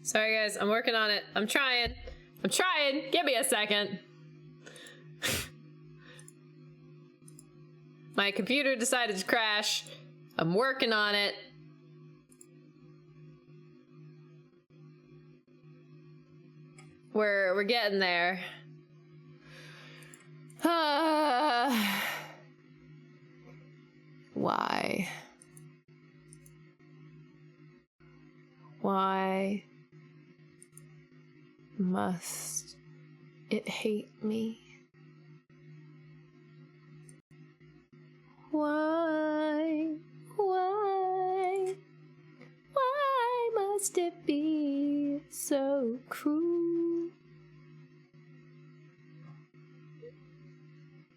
Sorry guys, I'm working on it. I'm trying. Give me a second. My computer decided to crash. I'm working on it. We're getting there. Why? Why must it hate me? Why must it be so cruel?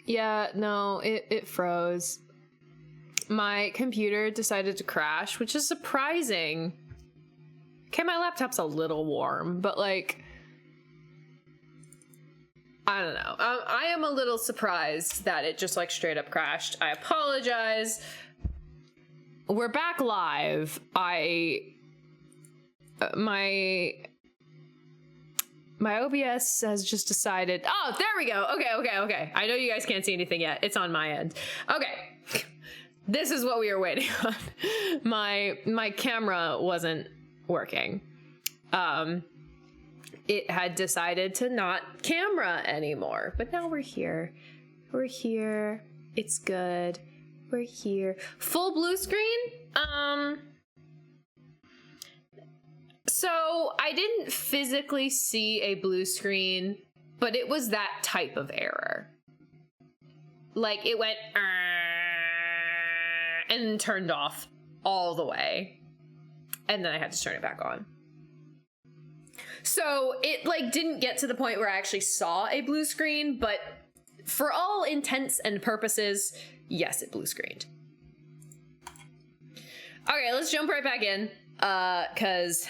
Yeah, no, it froze. My computer decided to crash, which is surprising. Okay, my laptop's a little warm, but like, I don't know. I am a little surprised that it just like straight up crashed. I apologize. We're back live. My OBS has just decided. Oh, there we go. Okay. I know you guys can't see anything yet. It's on my end. Okay. This is what we were waiting on. My camera wasn't working. It had decided to not camera anymore, but now we're here. It's good. We're here. Full blue screen? So I didn't physically see a blue screen, but it was that type of error. Like it went and turned off all the way. And then I had to turn it back on. So it like didn't get to the point where I actually saw a blue screen, but for all intents and purposes, yes, it blue screened. Okay, let's jump right back in, cause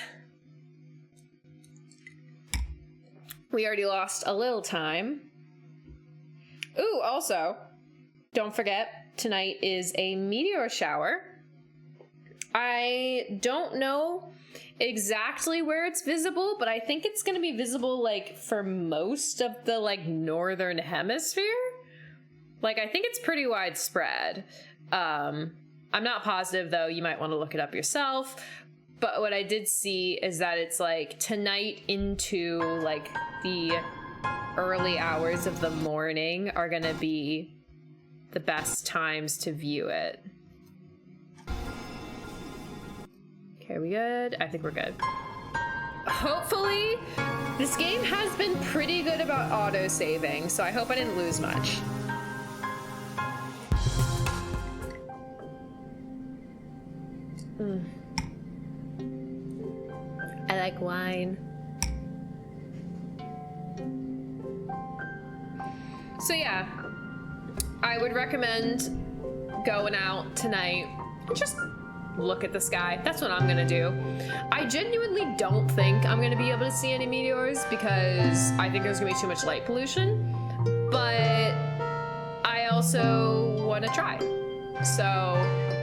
we already lost a little time. Ooh, also, don't forget, tonight is a meteor shower. I don't know exactly where it's visible, but I think it's going to be visible like for most of the like northern hemisphere. Like I think it's pretty widespread. I'm not positive though. You might want to look it up yourself. But what I did see is that it's like tonight into like the early hours of the morning are going to be the best times to view it. Okay, we good? I think we're good. Hopefully, this game has been pretty good about auto-saving, so I hope I didn't lose much. I like wine. So yeah, I would recommend going out tonight and just look at the sky. That's what I'm gonna do. I genuinely don't think I'm gonna be able to see any meteors because I think there's gonna be too much light pollution, but I also want to try. So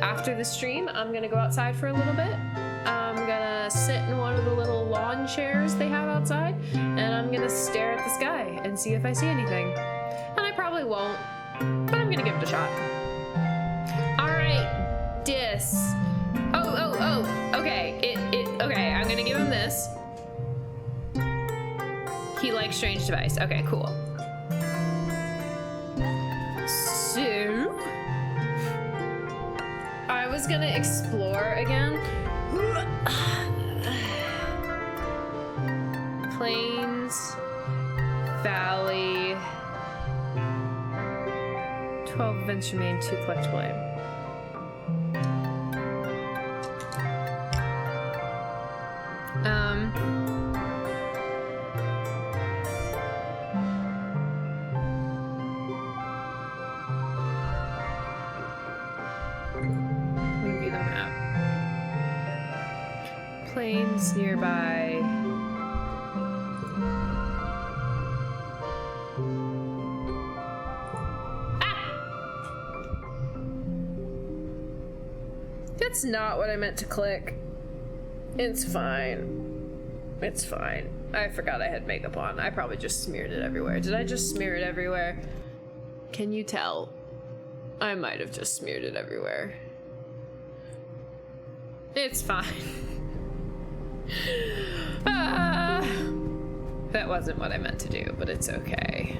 after the stream, I'm gonna go outside for a little bit. I'm gonna sit in one of the little lawn chairs they have outside, and I'm gonna stare at the sky and see if I see anything. And I probably won't, but I'm gonna give it a shot. All right, Dis. Okay, okay, I'm gonna give him this. He likes strange device. Okay, cool. So, I was gonna explore again. Plains, Valley, 12 events remain, 2 collectible items. Maybe the map. Plains nearby. That's not what I meant to click. It's fine. It's fine. I forgot I had makeup on. I probably just smeared it everywhere. Did I just smear it everywhere? Can you tell? I might have just smeared it everywhere. It's fine. That wasn't what I meant to do, but it's okay.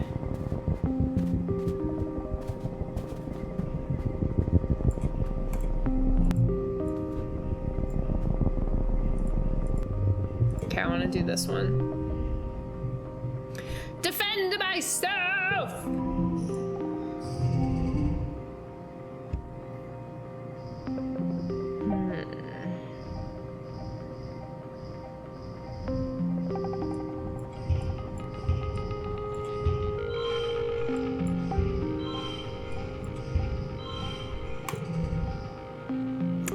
Okay, I want to do this one. Defend myself!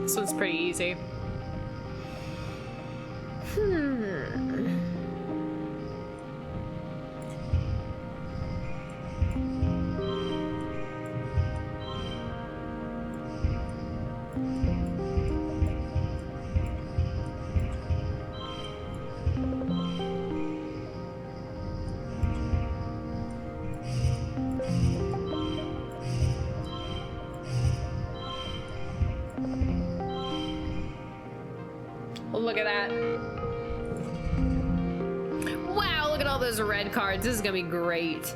This one's pretty easy. Look at that. Wow, look at all those red cards. This is gonna be great.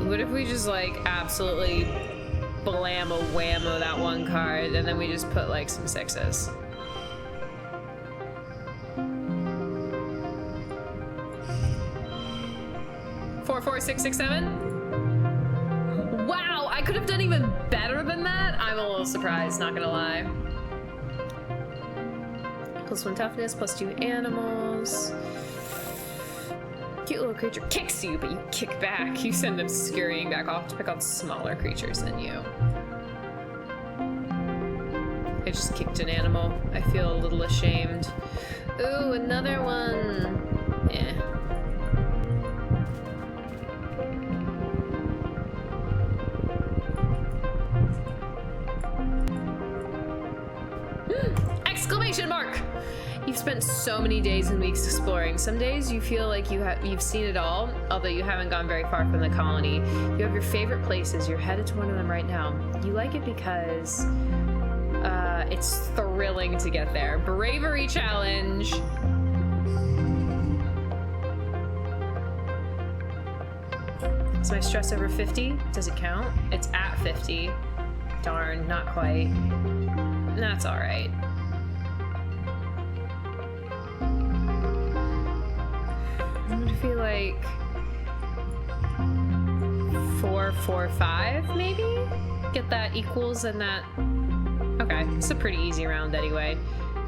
What if we just like absolutely blam-a-whammo that one card and then we just put like some sixes? Four, 6, 6, 7. Wow, I could have done even better than that. I'm a little surprised, not gonna lie. +1 toughness, +2 animals. Cute little creature kicks you, but you kick back. You send them scurrying back off to pick on smaller creatures than you. I just kicked an animal. I feel a little ashamed. Ooh, another one. Eh. Exclamation mark! You've spent so many days and weeks exploring. Some days you feel like you've seen it all, although you haven't gone very far from the colony. You have your favorite places. You're headed to one of them right now. You like it because it's thrilling to get there. Bravery challenge. Is my stress over 50? Does it count? It's at 50. Darn, not quite. That's all right. I'm gonna feel like 4, 4, 5, maybe? Get that equals and that. Okay, it's a pretty easy round anyway.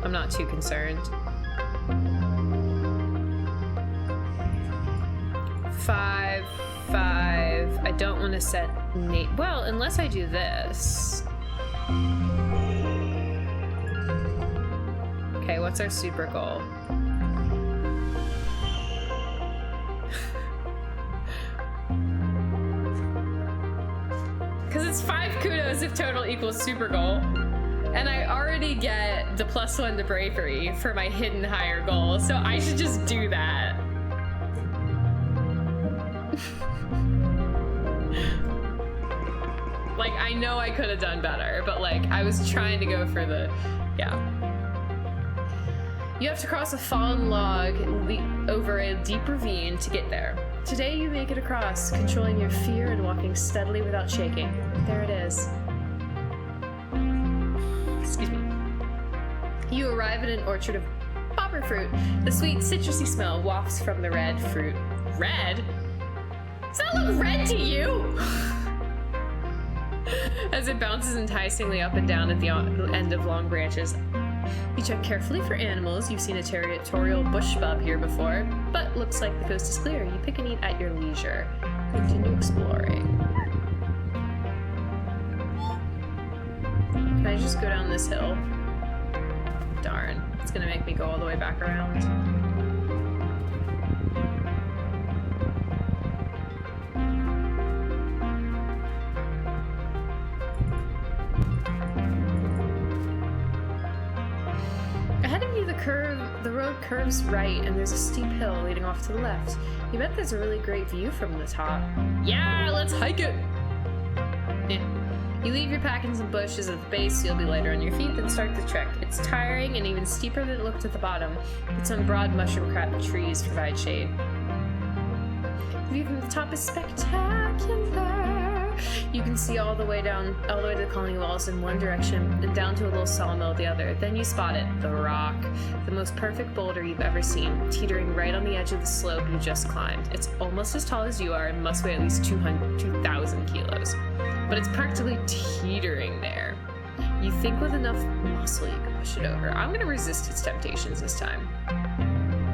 I'm not too concerned. 5, 5. I don't want to set Nate. Well, unless I do this. Okay, what's our super goal? Because it's 5 kudos if total equals super goal. And I already get the +1 to bravery for my hidden higher goal, so I should just do that. Like, I know I could have done better, but like, I was trying to go for the, yeah. You have to cross a fallen log over a deep ravine to get there. Today you make it across, controlling your fear and walking steadily without shaking. There it is. Excuse me. You arrive at an orchard of popper fruit. The sweet citrusy smell wafts from the red fruit. Red? Does that look red to you? As it bounces enticingly up and down at the end of long branches. You check carefully for animals. You've seen a territorial bush bub here before, but looks like the coast is clear. You pick and eat at your leisure. Continue exploring. Can I just go down this hill? Darn. It's gonna make me go all the way back around. The road curves right, and there's a steep hill leading off to the left. You bet there's a really great view from the top. Yeah, let's hike it! You leave your pack in some bushes at the base so you'll be lighter on your feet, then start the trek. It's tiring and even steeper than it looked at the bottom, but some broad mushroom-crowned trees provide shade. The view from the top is spectacular! You can see all the way to the colony walls in one direction and down to a little sawmill the other. Then you spot it, the rock, the most perfect boulder you've ever seen, teetering right on the edge of the slope you just climbed. It's almost as tall as you are and must weigh at least 2,000 kilos. But it's practically teetering there. You think with enough muscle you can push it over. I'm gonna resist its temptations this time.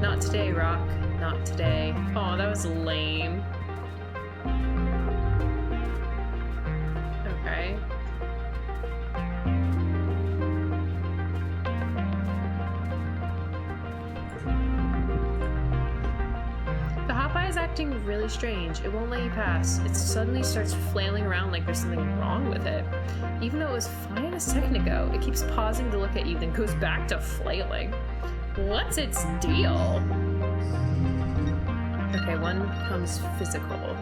Not today, Rock. Not today. Oh, that was lame. Okay. The Hopeye is acting really strange. It won't let you pass. It suddenly starts flailing around like there's something wrong with it. Even though it was fine a second ago, it keeps pausing to look at you, then goes back to flailing. What's its deal? Okay, one becomes physical.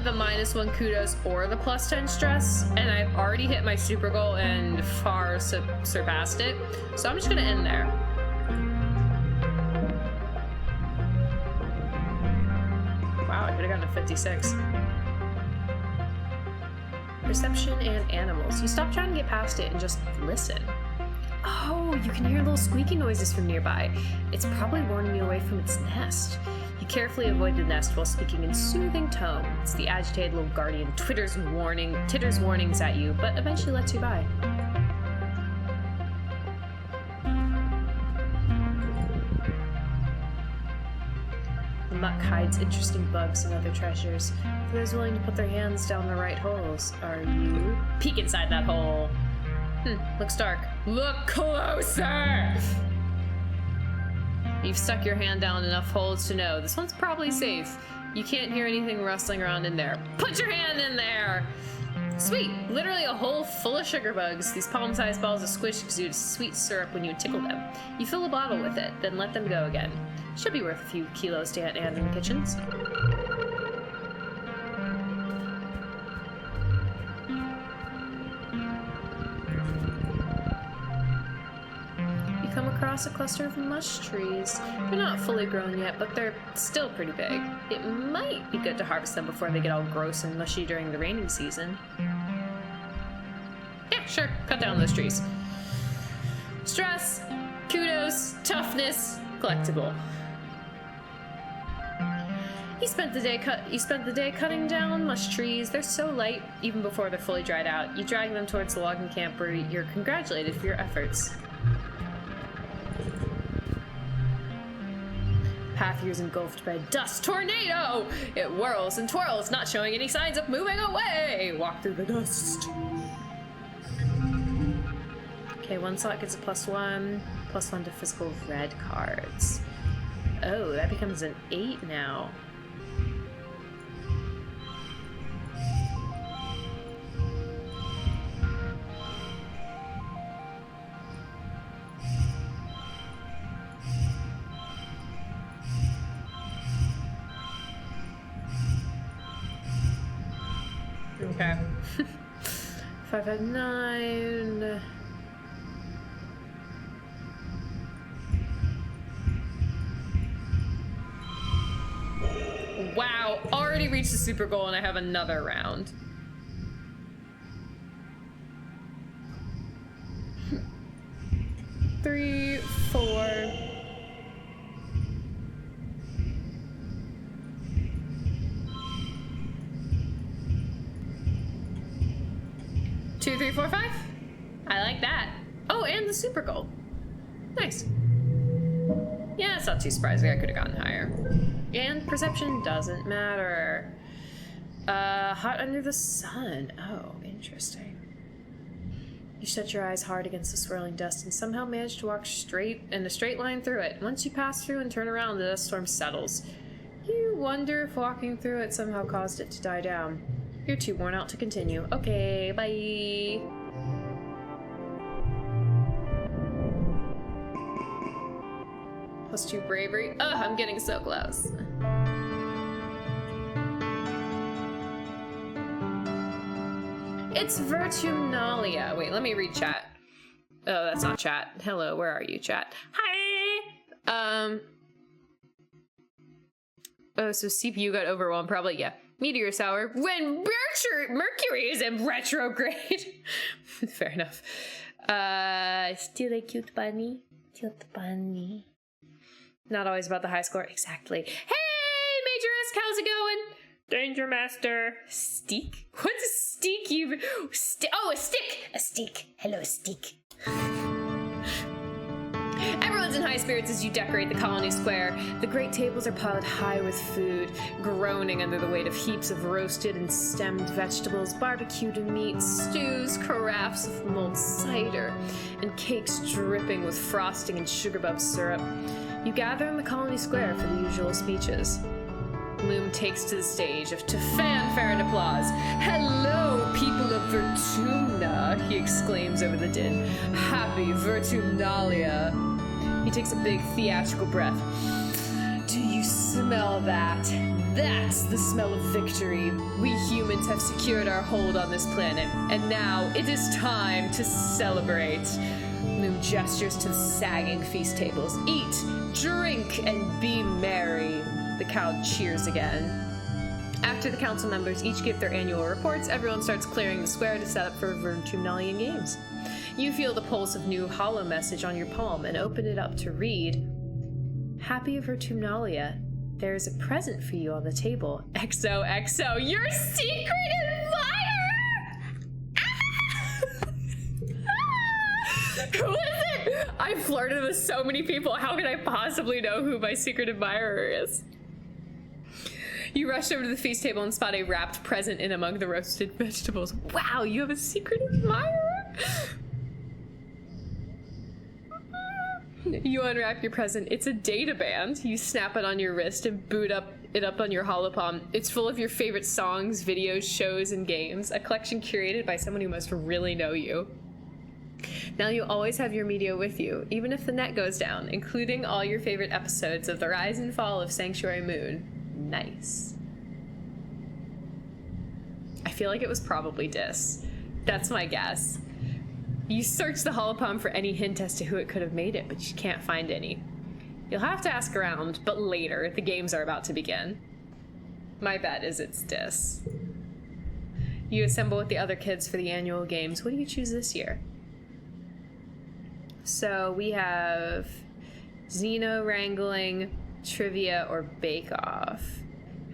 The -1 kudos or the +10 stress, and I've already hit my super goal and far surpassed it, so I'm just gonna end there. Wow, I could have gotten a 56. Perception and animals. You stop trying to get past it and just listen. Oh, you can hear little squeaky noises from nearby. It's probably warning you away from its nest. You carefully avoid the nest while speaking in soothing tones. The agitated little guardian titters warnings at you, but eventually lets you by. The muck hides interesting bugs and other treasures. For those willing to put their hands down the right holes, are you? Peek inside that hole. Looks dark. Look closer! You've stuck your hand down enough holes to know this one's probably safe. You can't hear anything rustling around in there. Put your hand in there! Sweet! Literally a hole full of sugar bugs. These palm-sized balls of squish exude sweet syrup when you tickle them. You fill a bottle with it, then let them go again. Should be worth a few kilos to Aunt Anne in the kitchens. Across a cluster of mush trees. They're not fully grown yet, but they're still pretty big. It might be good to harvest them before they get all gross and mushy during the rainy season. Yeah, sure. Cut down those trees. Stress, kudos, toughness, collectible. You spent the day cutting down mush trees. They're so light, even before they're fully dried out. You drag them towards the logging camp where you're congratulated for your efforts. Path here is engulfed by a dust tornado! It whirls and twirls, not showing any signs of moving away! Walk through the dust. Okay, one slot gets a +1 to physical red cards. Oh, that becomes an 8 now. Okay. 5 out of 9. Wow, already reached the super goal and I have another round. Three, 4. the super goal. Nice. Yeah, it's not too surprising. I could have gotten higher. And perception doesn't matter. Hot under the sun. Oh, interesting. You shut your eyes hard against the swirling dust and somehow manage to walk straight in a straight line through it. Once you pass through and turn around, the dust storm settles. You wonder if walking through it somehow caused it to die down. You're too worn out to continue. Okay, bye. +2 bravery. Ugh, I'm getting so close. It's Virtunalia. Wait, let me read chat. Oh, that's not chat. Hello, where are you, chat? Hi! Oh, so CPU got overwhelmed, probably, yeah. Meteor shower when Mercury is in retrograde. Fair enough. Still a cute bunny. Cute bunny. Not always about the high score. Exactly. Hey, Majorist, how's it going? Danger Master. Steak? What's a steak you... oh, a stick! A stick. Hello, stick. Everyone's in high spirits as you decorate the colony square. The great tables are piled high with food, groaning under the weight of heaps of roasted and stemmed vegetables, barbecued meats, stews, carafes of mulled cider, and cakes dripping with frosting and sugar bub syrup. You gather in the colony square for the usual speeches. Loom takes to the stage to fanfare and applause. Hello, people of Vertumna, he exclaims over the din. Happy Vertumnalia. He takes a big theatrical breath. Do you smell that? That's the smell of victory. We humans have secured our hold on this planet, and now it is time to celebrate. Loom gestures to the sagging feast tables. Eat, drink, and be merry. The crowd cheers again. After the council members each give their annual reports, everyone starts clearing the square to set up for Vertumnalian games. You feel the pulse of new hollow message on your palm and open it up to read. Happy Vertumnalia. There is a present for you on the table. XOXO, your secret admirer! Who is it? I've flirted with so many people. How could I possibly know who my secret admirer is? You rush over to the feast table and spot a wrapped present in among the roasted vegetables. Wow, you have a secret admirer? You unwrap your present. It's a data band. You snap it on your wrist and boot it up on your holopalm. It's full of your favorite songs, videos, shows, and games. A collection curated by someone who must really know you. Now you always have your media with you, even if the net goes down, including all your favorite episodes of The Rise and Fall of Sanctuary Moon. Nice. I feel like it was probably Dis. That's my guess. You search the holopalm for any hint as to who it could have made it, but you can't find any. You'll have to ask around, but later. The games are about to begin. My bet is it's Dis. You assemble with the other kids for the annual games. What do you choose this year? So we have Xeno Wrangling, Trivia, or Bake Off.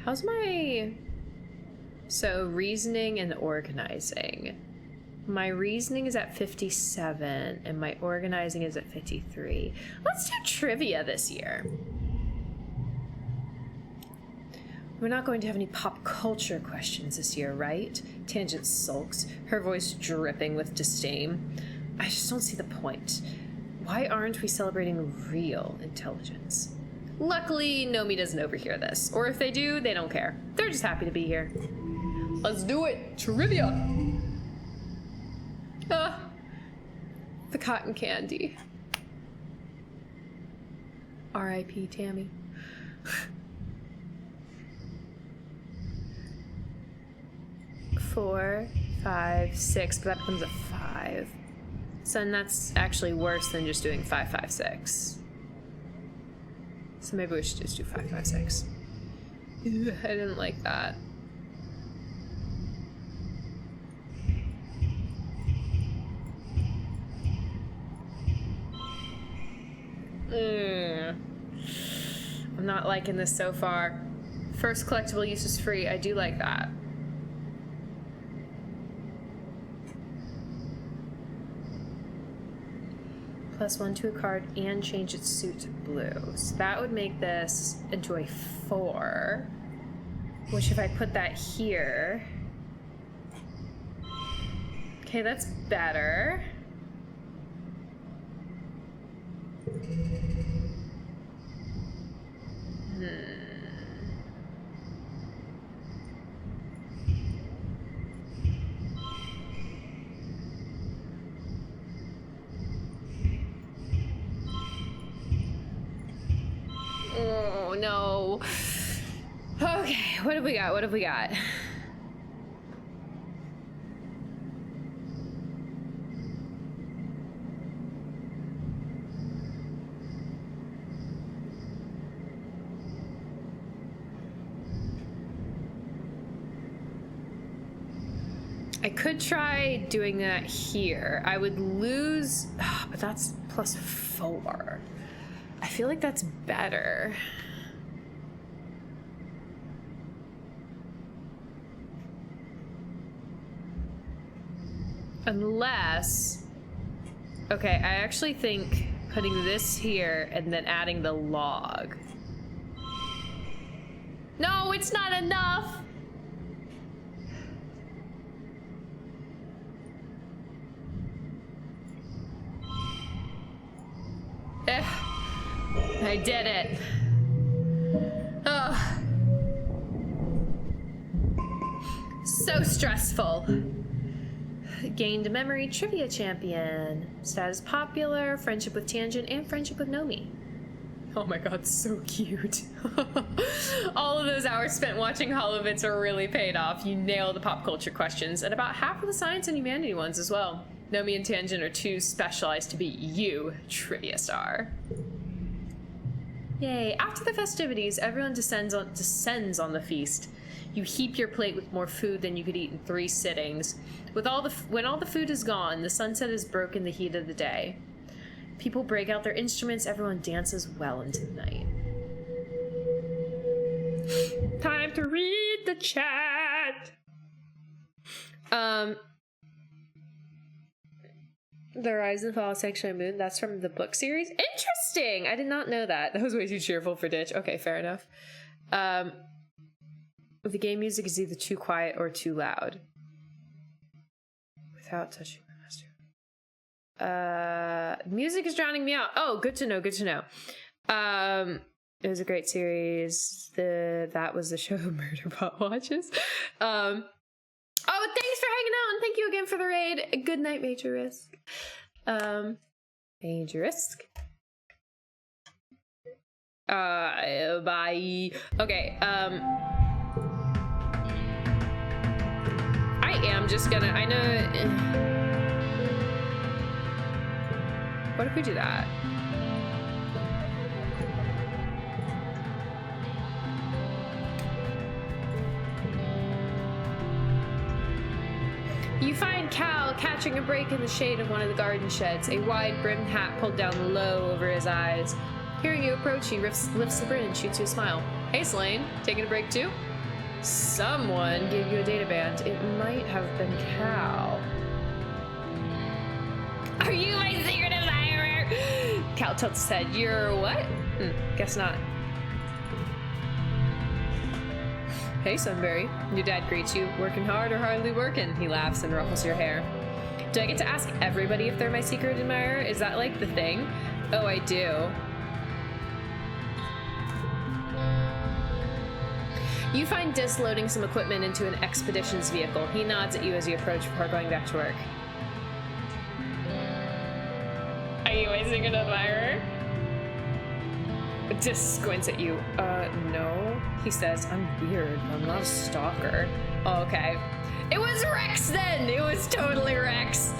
How's my... So reasoning and organizing. My reasoning is at 57, and my organizing is at 53. Let's do trivia this year. We're not going to have any pop culture questions this year, right? Tangent sulks, her voice dripping with disdain. I just don't see the point. Why aren't we celebrating real intelligence? Luckily, Nomi doesn't overhear this. Or if they do, they don't care. They're just happy to be here. Let's do it! Trivia! Ah, the cotton candy. R.I.P. Tammy. 4, 5, 6, but that becomes a 5. So then that's actually worse than just doing 5, 5, 6. So maybe we should just do 5, 5, 6. Ew, I didn't like that. I'm not liking this so far. First collectible use is free. I do like that. +1 to a card and change its suit to blue. So that would make this into a 4. Which if I put that here... Okay, that's better. Oh, no. Okay, what have we got? What have we got? I could try doing that here. I would lose, but that's +4. I feel like that's better. Unless, okay, I actually think putting this here and then adding the log. No, it's not enough. I did it. Oh. So stressful. Gained a memory trivia champion. Status popular, friendship with Tangent, and friendship with Nomi. Oh my god, so cute. All of those hours spent watching Holovitz are really paid off. You nailed the pop culture questions, and about half of the science and humanity ones as well. Nomi and Tangent are too specialized to beat you, trivia star. Yay. After the festivities, everyone descends on the feast. You heap your plate with more food than you could eat in 3 sittings. When all the food is gone, the sunset has broken the heat of the day. People break out their instruments, everyone dances well into the night. Time to read the chat. The Rise and Fall of Sanctuary Moon, that's from the book series? Interesting! I did not know that. That was way too cheerful for Ditch. Okay, fair enough. The game music is either too quiet or too loud. Without touching the master. Music is drowning me out. Oh, good to know, good to know. It was a great series. That was the show Murderbot watches. Oh, thanks for hanging out, and thank you again for the raid. Good night, Major Risk. Major Risk. Bye. Okay, I am just gonna, I know... What if we do that? You find Cal catching a break in the shade of one of the garden sheds, a wide-brimmed hat pulled down low over his eyes. Hearing you approach, he lifts the brim and shoots you a smile. Hey, Slane, taking a break too? Someone gave you a data band. It might have been Cal. Are you my secret admirer? Cal tilts his head. You're what? Guess not. Hey, Sunbury. Your dad greets you. Working hard or hardly working? He laughs and ruffles your hair. Do I get to ask everybody if they're my secret admirer? Is that like the thing? Oh, I do. You find Dis loading some equipment into an expeditions vehicle. He nods at you as you approach before going back to work. Are you my secret admirer? Dis squints at you. No. He says, I'm weird. I'm not a stalker. Oh, okay. It was Rex then! It was totally Rex!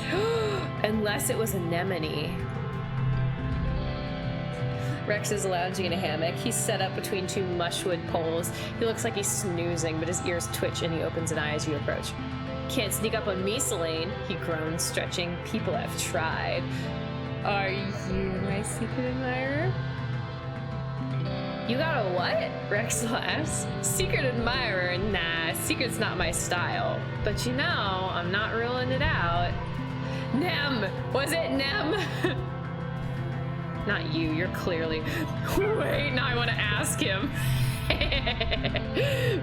Unless it was Anemone. Rex is lounging in a hammock. He's set up between 2 mushwood poles. He looks like he's snoozing, but his ears twitch and he opens an eye as you approach. Can't sneak up on me, Selene, he groans, stretching. People have tried. Are you my secret admirer? You got a what? Rex laughs. Secret admirer? Nah, secret's not my style. But you know, I'm not ruling it out. Nem! Was it Nem? Not you, you're clearly... Wait, now I want to ask him.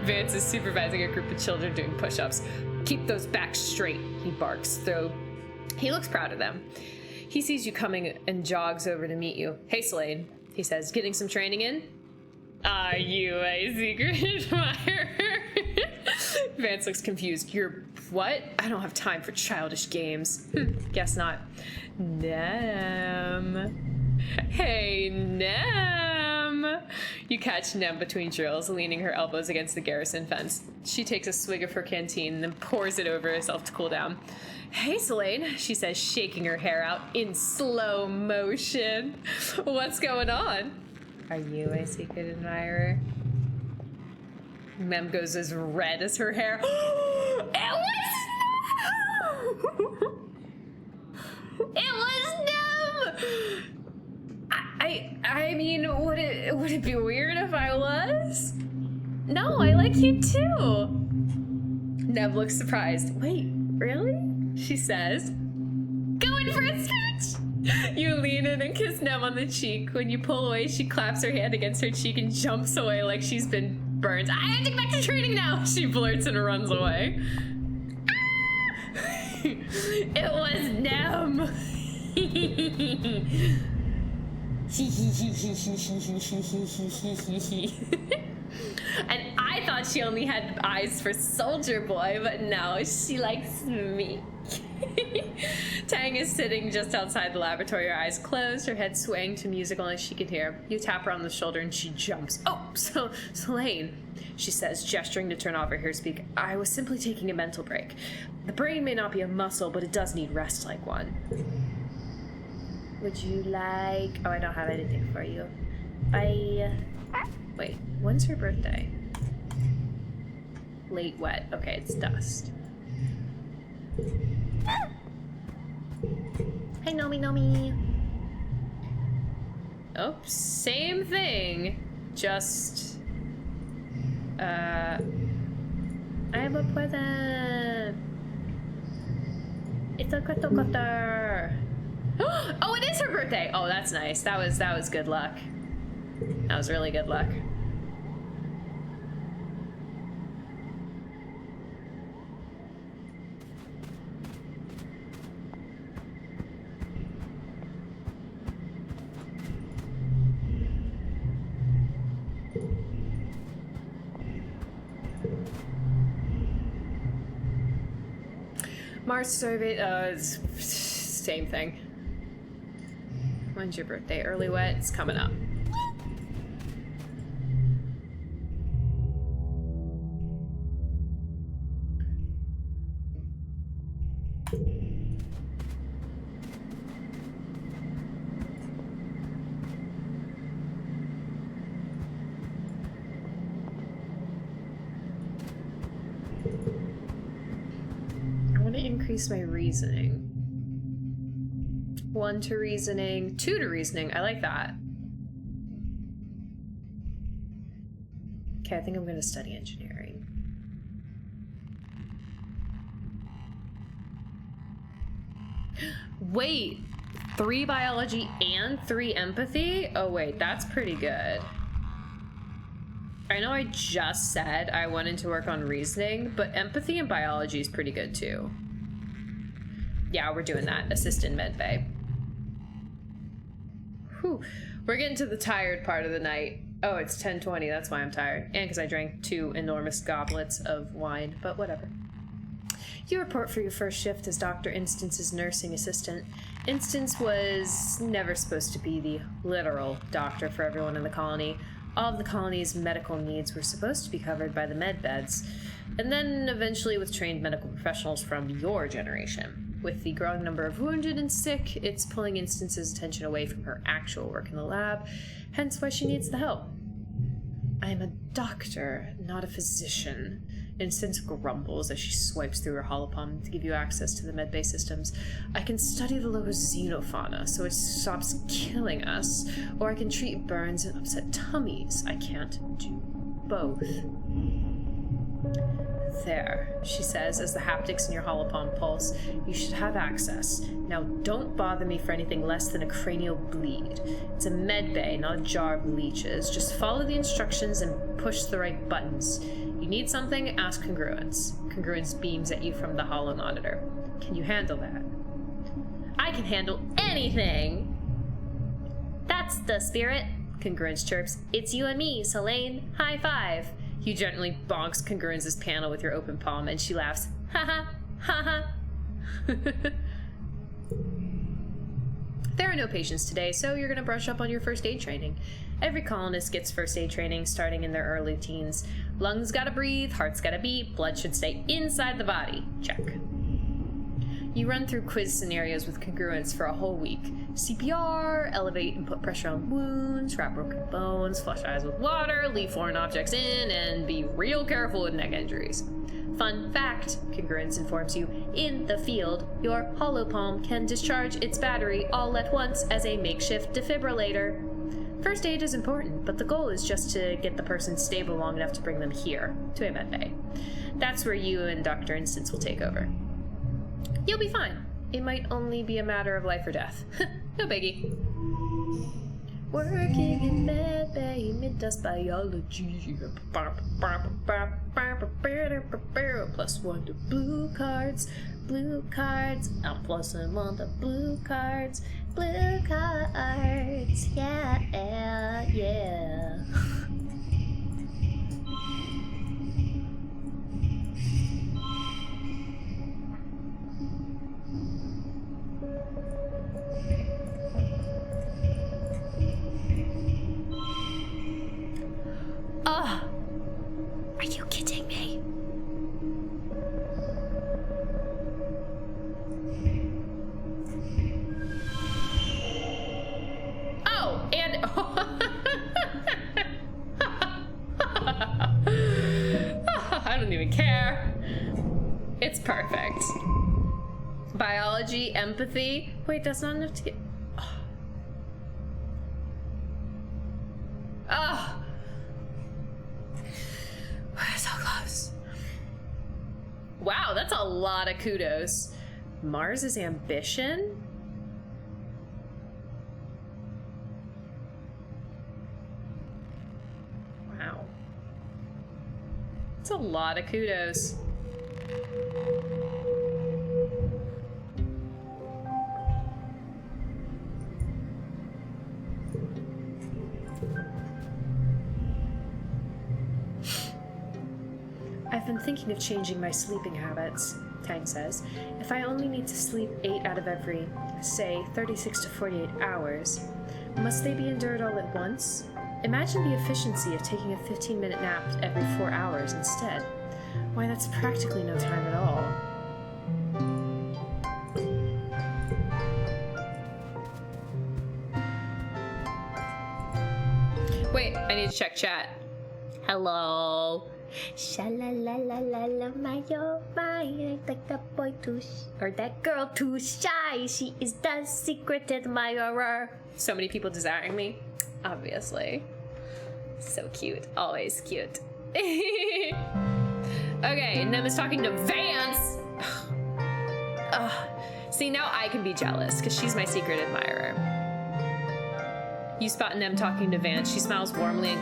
Vance is supervising a group of children doing push-ups. Keep those backs straight, he barks, though he looks proud of them. He sees you coming and jogs over to meet you. Hey, Slade, he says, getting some training in? Are you a secret admirer? Vance looks confused. You're what? I don't have time for childish games. Guess not. Nem. Hey, Nem. You catch Nem between drills, leaning her elbows against the garrison fence. She takes a swig of her canteen and then pours it over herself to cool down. Hey, Slade, she says, shaking her hair out in slow motion. What's going on? Are you a secret admirer? Mem goes as red as her hair. It was Nem! I mean, would it be weird if I was? No, I like you too. Neb looks surprised. Wait, really? She says. Going for a stretch! You lean in and kiss Neb on the cheek. When you pull away, she claps her hand against her cheek and jumps away like she's been burned. I have to get back to training now, she blurts and runs away. It was Nem. And I thought she only had eyes for Soldier Boy, but no, she likes me. Tang is sitting just outside the laboratory, her eyes closed, her head swaying to music only she could hear. You tap her on the shoulder and she jumps. Oh, so Selene, she says, gesturing to turn off her hairspeak. I was simply taking a mental break. The brain may not be a muscle, but it does need rest like one. Would you like... Oh, I don't have anything for you. Wait, when's her birthday? Late wet. Okay, it's dust. Hi, Nomi. Oh, same thing. Just... I have a present. It's a crystal cutter. Oh, it is her birthday. Oh, that's nice. That was good luck. That was really good luck. Mars survey, it's same thing. When's your birthday? Early wet? It's coming up. Increase my reasoning. 1 to reasoning, 2 to reasoning. I like that. Okay, I think I'm going to study engineering. Wait, 3 biology and 3 empathy? Oh wait, that's pretty good. I know I just said I wanted to work on reasoning, but empathy and biology is pretty good too. Yeah, we're doing that. Assistant med bay. Whew. We're getting to the tired part of the night. Oh, it's 10:20. That's why I'm tired. And because I drank 2 enormous goblets of wine, but whatever. You report for your first shift as Dr. Instance's nursing assistant. Instance was never supposed to be the literal doctor for everyone in the colony. All of the colony's medical needs were supposed to be covered by the med beds, and then eventually with trained medical professionals from your generation. With the growing number of wounded and sick, it's pulling Instance's attention away from her actual work in the lab, hence why she needs the help. I am a doctor, not a physician. Instance grumbles as she swipes through her holopalm to give you access to the medbay systems. I can study the lower xenofauna so it stops killing us, or I can treat burns and upset tummies. I can't do both. There, she says as the haptics in your holopalm pulse. You should have access. Now don't bother me for anything less than a cranial bleed. It's a med bay, not a jar of leeches. Just follow the instructions and push the right buttons. You need something, ask Congruence. Congruence beams at you from the holo monitor. Can you handle that? I can handle anything! That's the spirit, Congruence chirps. It's you and me, Selene. High five. You gently bonks Congruence's panel with your open palm, and she laughs. Ha ha, ha ha. There are no patients today, so you're gonna brush up on your first aid training. Every colonist gets first aid training starting in their early teens. Lungs gotta breathe, heart's gotta beat, blood should stay inside the body. Check. You run through quiz scenarios with Congruence for a whole week. CPR, elevate and put pressure on wounds, wrap broken bones, flush eyes with water, leave foreign objects in, and be real careful with neck injuries. Fun fact, Congruence informs you, in the field, your holopalm can discharge its battery all at once as a makeshift defibrillator. First aid is important, but the goal is just to get the person stable long enough to bring them here, to a med bay. That's where you and Dr. Instance will take over. You'll be fine. It might only be a matter of life or death. No biggie. Working in med bay, mid-dust biology. +1 to blue cards. Blue cards. I'll plus them on the blue cards. Blue cards. Yeah, yeah. Are you kidding me? Oh, and I don't even care. It's perfect. Biology, empathy. Wait, that's not enough to get. Oh. We're so close. Wow, that's a lot of kudos. Mars's ambition? Wow. That's a lot of kudos. I've been thinking of changing my sleeping habits, Tang says. If I only need to sleep 8 out of every, say, 36 to 48 hours, must they be endured all at once? Imagine the efficiency of taking a 15-minute nap every 4 hours instead. Why, that's practically no time at all. Wait, I need to check chat. Hello. Sha-la-la-la-la-la, my oh my, I like that boy too or that girl too shy. She is the secret admirer. So many people desiring me, obviously. So cute, always cute. Okay, Nem is talking to Vance. See, now I can be jealous because she's my secret admirer. You spot Nem talking to Vance. He smiles warmly and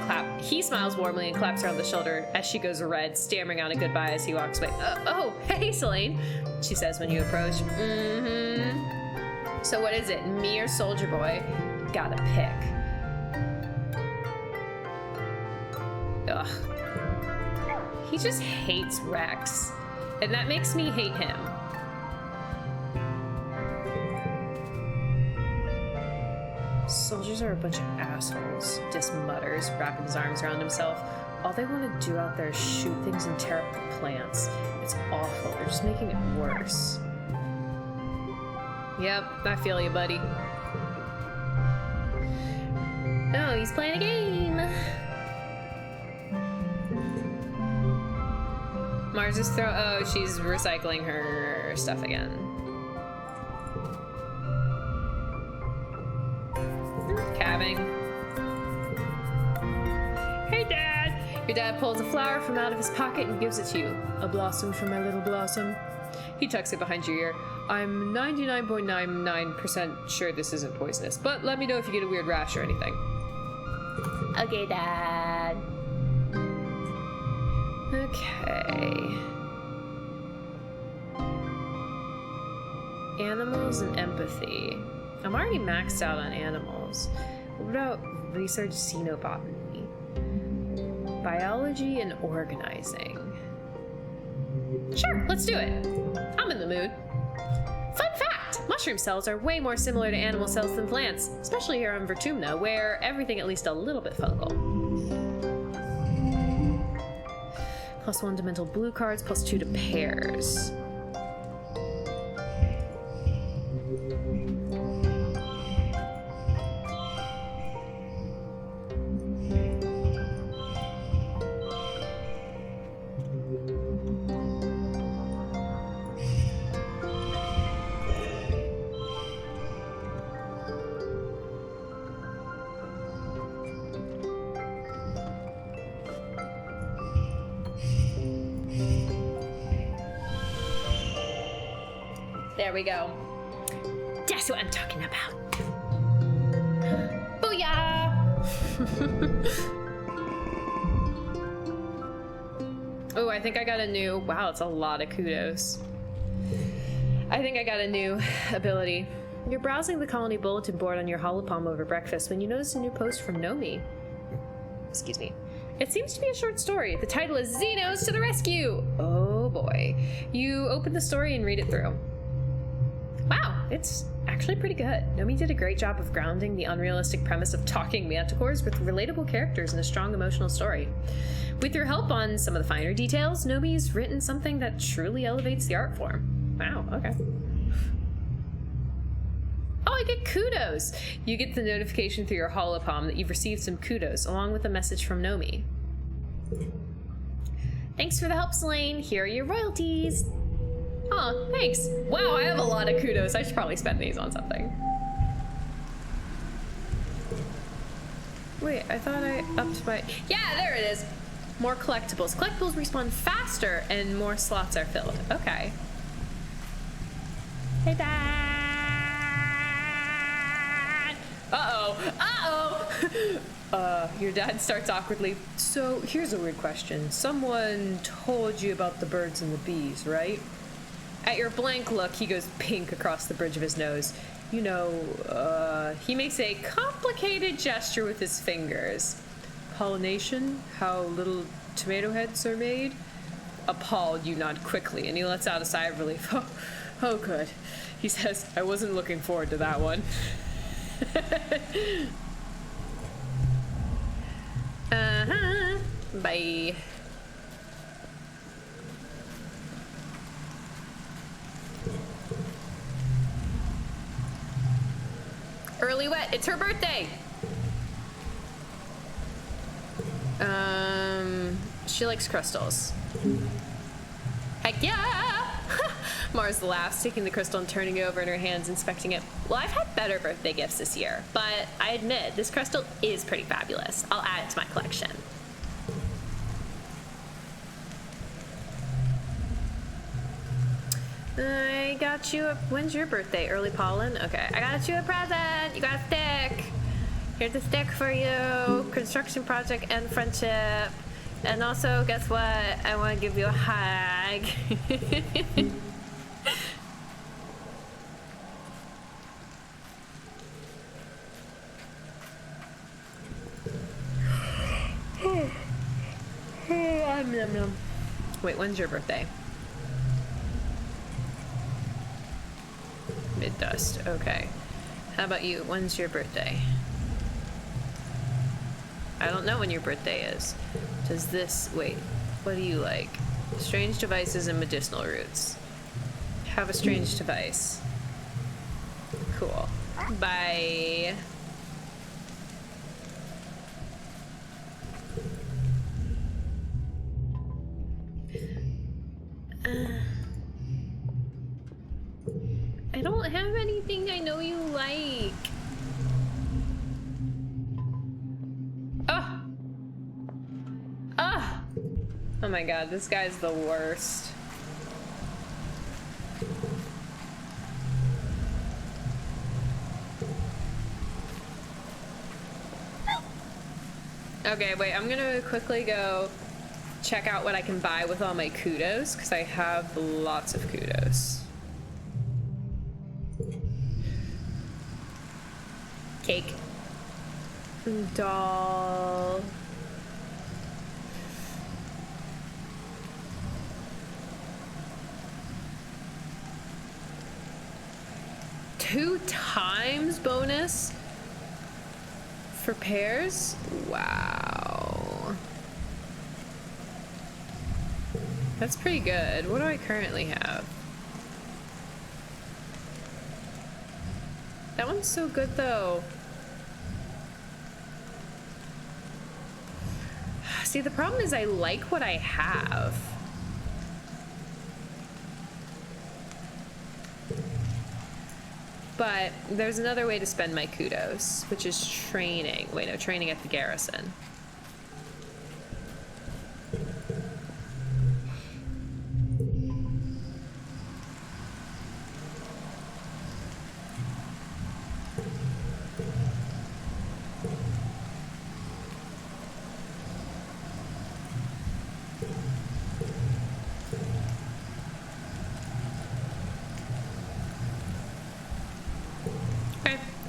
claps her on the shoulder as she goes red, stammering out a goodbye as he walks away. Oh, hey, Selene, she says when you approach. So what is it, me or Soldier Boy? Gotta pick. Ugh. He just hates Rex, and that makes me hate him. Soldiers are a bunch of assholes, Dis mutters, wrapping his arms around himself. All they want to do out there is shoot things and tear up the plants. It's awful. They're just making it worse. Yep, I feel you, buddy. Oh, he's playing a game. Mars is oh, she's recycling her stuff again. Cabbing. Hey, Dad. Your dad pulls a flower from out of his pocket and gives it to you. A blossom for my little blossom. He tucks it behind your ear. I'm 99.99% sure this isn't poisonous, but let me know if you get a weird rash or anything. Okay, Dad. Okay. Animals and empathy. I'm already maxed out on animals. What about research xenobotany? Biology and organizing. Sure, let's do it. I'm in the mood. Fun fact! Mushroom cells are way more similar to animal cells than plants, especially here on Vertumna, where everything at least a little bit fungal. +1 to mental blue cards, +2 to pairs. There we go. That's what I'm talking about. Booyah! Oh, I think I got a new... Wow, it's a lot of kudos. I think I got a new ability. You're browsing the colony bulletin board on your holopalm over breakfast when you notice a new post from Nomi. Excuse me. It seems to be a short story. The title is Xenos to the Rescue! Oh boy. You open the story and read it through. Wow, it's actually pretty good. Nomi did a great job of grounding the unrealistic premise of talking manticores with relatable characters and a strong emotional story. With your help on some of the finer details, Nomi's written something that truly elevates the art form. Wow, okay. Oh, I get kudos! You get the notification through your holopalm that you've received some kudos, along with a message from Nomi. Thanks for the help, Selene. Here are your royalties. Oh, thanks. Wow, I have a lot of kudos. I should probably spend these on something. Wait, I thought I upped my... Yeah, there it is. More collectibles. Collectibles respawn faster and more slots are filled. Okay. Hey, Dad! Uh-oh. Uh-oh! Your dad starts awkwardly. So, here's a weird question. Someone told you about the birds and the bees, right? At your blank look, he goes pink across the bridge of his nose. You know, he makes a complicated gesture with his fingers. Pollination? How little tomato heads are made? Appalled, you nod quickly, and he lets out a sigh of relief. Oh, good. He says, I wasn't looking forward to that one. Uh-huh. Bye. Early wet. It's her birthday. She likes crystals. Heck yeah! Mars laughs, taking the crystal and turning it over in her hands, inspecting it. Well, I've had better birthday gifts this year, but I admit, this crystal is pretty fabulous. I'll add it to my collection. I got you a... When's your birthday? Early pollen? Okay, I got you a present! You got a stick! Here's a stick for you. Construction project and friendship. And also, guess what? I want to give you a hug. Wait, when's your birthday? Mid-dust, okay. How about you? When's your birthday? I don't know when your birthday is. Does this... Wait, what do you like? Strange devices and medicinal roots. Have a strange device. Cool. Bye. I don't have anything I know you like. Oh my god, this guy's the worst. Okay, wait, I'm gonna quickly go check out what I can buy with all my kudos, because I have lots of kudos. Cake. Doll. Two times bonus for pairs? Wow. That's pretty good. What do I currently have? That one's so good though. See, the problem is I like what I have. But there's another way to spend my kudos, which is training. Wait, no, training at the garrison.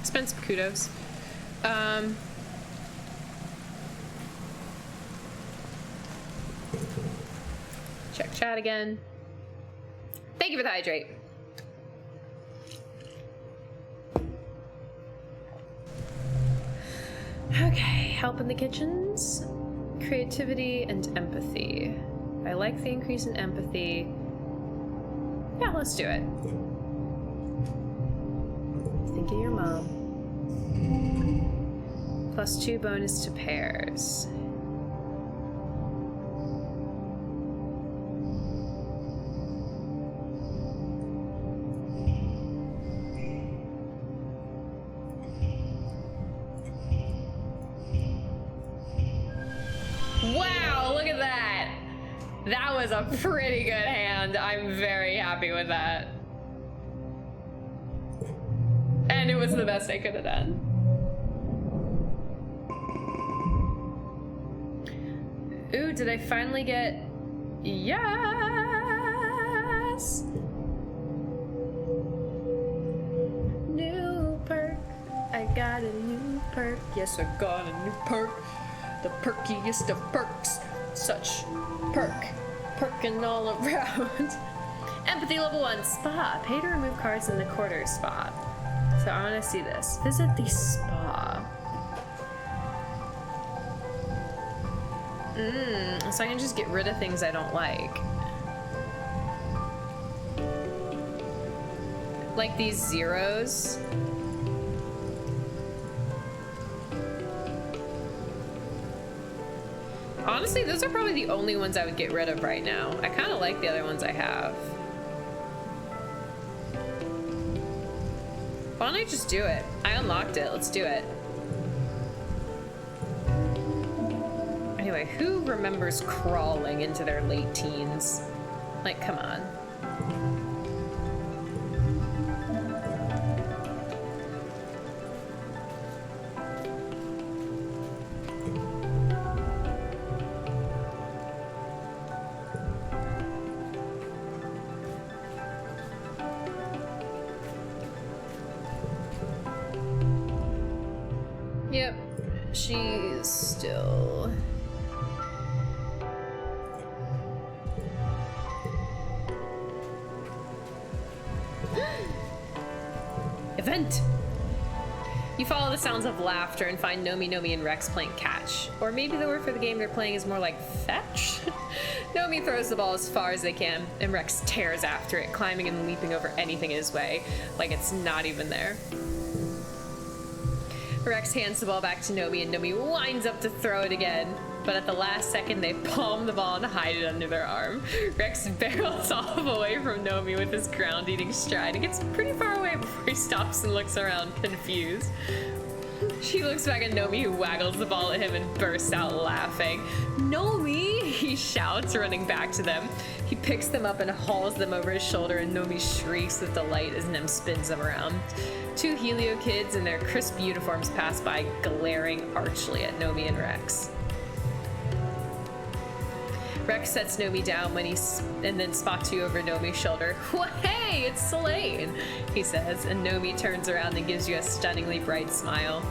Spend some kudos. Check chat again. Thank you for the hydrate. Okay, help in the kitchens. Creativity and empathy. I like the increase in empathy. Yeah, let's do it. Think of your mom. +2 bonus to pairs. Wow, look at that! That was a pretty good hand. I'm very happy with that. And it was the best I could have done. Ooh, did I finally get... Yes! New perk. I got a new perk. Yes, I got a new perk. The perkiest of perks. Such perk. Perking all around. Empathy level 1. Spa. Pay to remove cards in the quarter spot. So I want to see this. Visit the spa. So I can just get rid of things I don't like. Like these zeros. Honestly, those are probably the only ones I would get rid of right now. I kind of like the other ones I have. Why don't I just do it? I unlocked it. Let's do it. Anyway, who remembers crawling into their late teens? Like, come on. Yep, she's still... Event! You follow the sounds of laughter and find Nomi and Rex playing catch. Or maybe the word for the game they're playing is more like fetch? Nomi throws the ball as far as they can, and Rex tears after it, climbing and leaping over anything in his way, like it's not even there. Rex hands the ball back to Nomi, and Nomi winds up to throw it again. But at the last second, they palm the ball and hide it under their arm. Rex barrels off away from Nomi with his ground-eating stride. It gets pretty far away before he stops and looks around, confused. He looks back at Nomi, who waggles the ball at him and bursts out laughing. Nomi, he shouts, running back to them. He picks them up and hauls them over his shoulder, and Nomi shrieks with delight as Nem spins them around. Two Helio kids in their crisp uniforms pass by, glaring archly at Nomi and Rex. Rex sets Nomi down and then spots you over Nomi's shoulder. Well, hey, it's Selene, he says, and Nomi turns around and gives you a stunningly bright smile.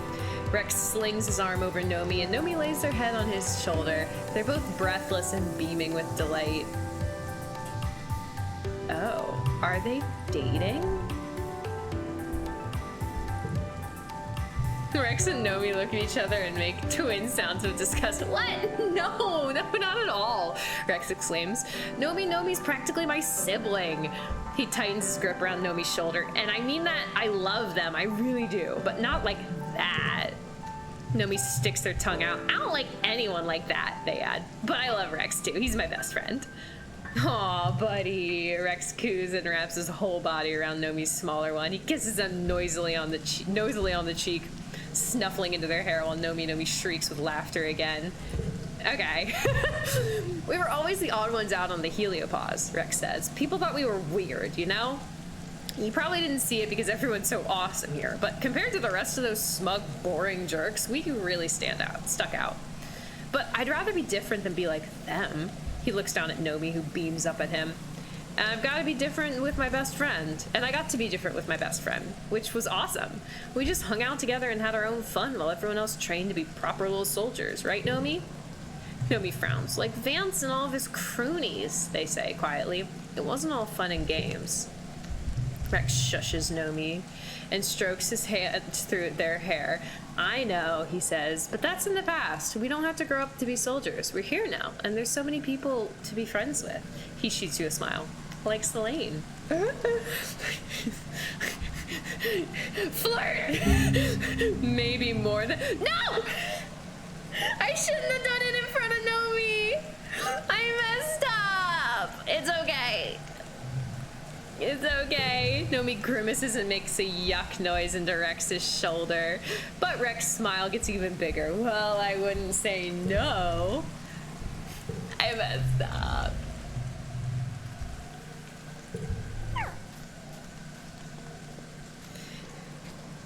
Rex slings his arm over Nomi, and Nomi lays her head on his shoulder. They're both breathless and beaming with delight. Oh, are they dating? Rex and Nomi look at each other and make twin sounds of disgust. What? No, not at all, Rex exclaims. Nomi's practically my sibling. He tightens his grip around Nomi's shoulder, and I mean that. I love them, I really do, but not like that. Nomi sticks their tongue out. I don't like anyone like that, they add, but I love Rex too. He's my best friend. Aw, buddy. Rex coos and wraps his whole body around Nomi's smaller one. He kisses them noisily on the cheek, snuffling into their hair while Nomi shrieks with laughter again. Okay. We were always the odd ones out on the heliopause, Rex says. People thought we were weird, you know? You probably didn't see it because everyone's so awesome here, but compared to the rest of those smug, boring jerks, we really stuck out. But I'd rather be different than be like them. He looks down at Nomi, who beams up at him. And I've got to be different with my best friend. And I got to be different with my best friend, which was awesome. We just hung out together and had our own fun while everyone else trained to be proper little soldiers, right, Nomi? Nomi frowns. Like Vance and all of his croonies, they say quietly. It wasn't all fun and games. Rex shushes Nomi and strokes his hand through their hair. I know, he says, but that's in the past. We don't have to grow up to be soldiers. We're here now, and there's so many people to be friends with. He shoots you a smile. Like Selene. Flirt! Maybe more than— No! I shouldn't have done it in front of Nomi! I messed up! It's okay. It's okay. Nomi grimaces and makes a yuck noise into Rex's shoulder. But Rex's smile gets even bigger. Well, I wouldn't say no. I messed up.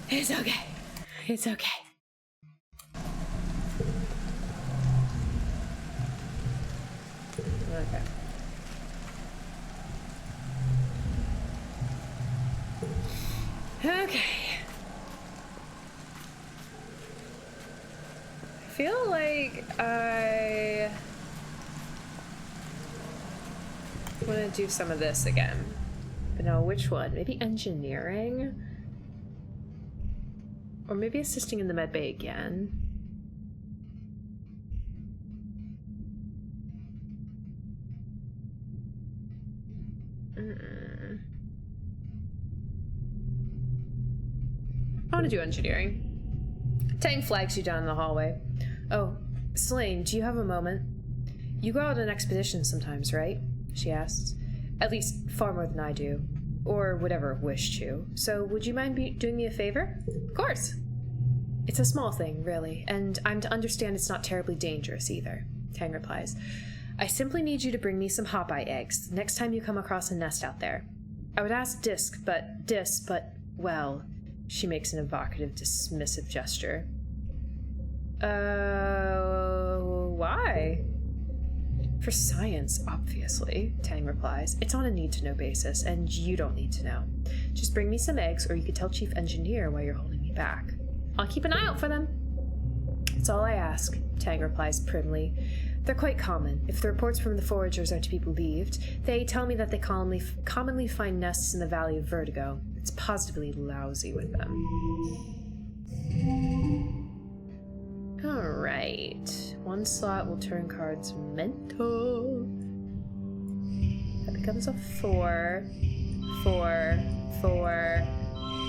It's okay. It's okay. Okay. Okay. I feel like I want to do some of this again. But no, which one? Maybe engineering? Or maybe assisting in the med bay again. I want to do engineering. Tang flags you down in the hallway. Oh, Selene, do you have a moment? You go out on expeditions sometimes, right? She asks. At least far more than I do. Or would ever wish to. So would you mind doing me a favor? Of course. It's a small thing, really, and I'm to understand it's not terribly dangerous either, Tang replies. I simply need you to bring me some hop-eye eggs the next time you come across a nest out there. I would ask Dis, but, well, she makes an evocative, dismissive gesture. Why? For science, obviously, Tang replies. It's on a need-to-know basis, and you don't need to know. Just bring me some eggs, or you could tell Chief Engineer why you're holding me back. I'll keep an eye out for them. It's all I ask, Tang replies primly. They're quite common. If the reports from the foragers are to be believed, they tell me that they commonly find nests in the Valley of Vertigo. It's positively lousy with them. Alright. One slot will turn cards mental. That becomes a 4, 4, 4,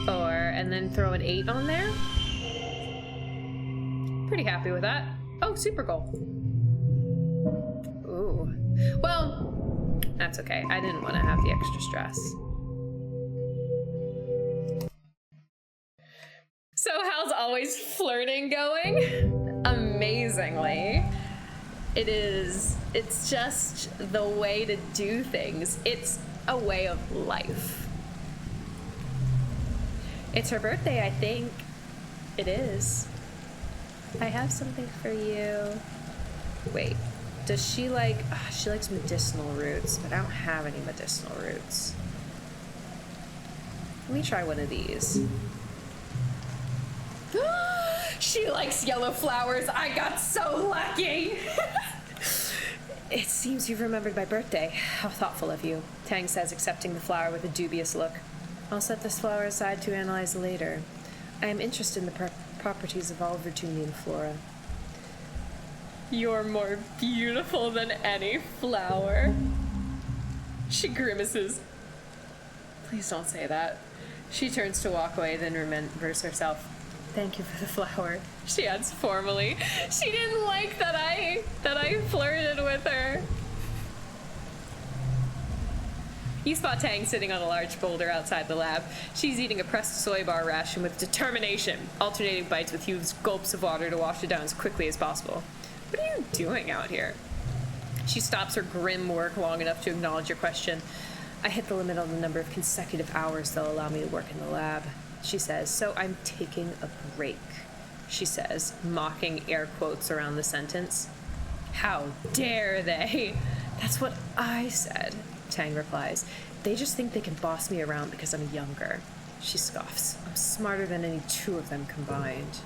4, and then throw an 8 on there. Pretty happy with that. Oh, super goal. Ooh. Well, that's okay. I didn't want to have the extra stress. So how Scowl's always flirting going amazingly. It's just the way to do things. It's a way of life. It's her birthday, I think. It is. I have something for you. Wait, does she like... she likes medicinal roots, but I don't have any medicinal roots. Let me try one of these. She likes yellow flowers. I got so lucky. It seems you've remembered my birthday. How thoughtful of you, Tang says, accepting the flower with a dubious look. I'll set this flower aside to analyze later. I am interested in the properties of all Virtunian flora. You're more beautiful than any flower. She grimaces. Please don't say that. She turns to walk away, then remembers herself. Thank you for the flower, she adds formally. She didn't like that I flirted with her. You spot Tang sitting on a large boulder outside the lab. She's eating a pressed soy bar ration with determination, alternating bites with huge gulps of water to wash it down as quickly as possible. What are you doing out here? She stops her grim work long enough to acknowledge your question. I hit the limit on the number of consecutive hours they'll allow me to work in the lab, she says, so I'm taking a break, she says, mocking air quotes around the sentence. How dare they? That's what I said, Tang replies. They just think they can boss me around because I'm younger. She scoffs. I'm smarter than any two of them combined.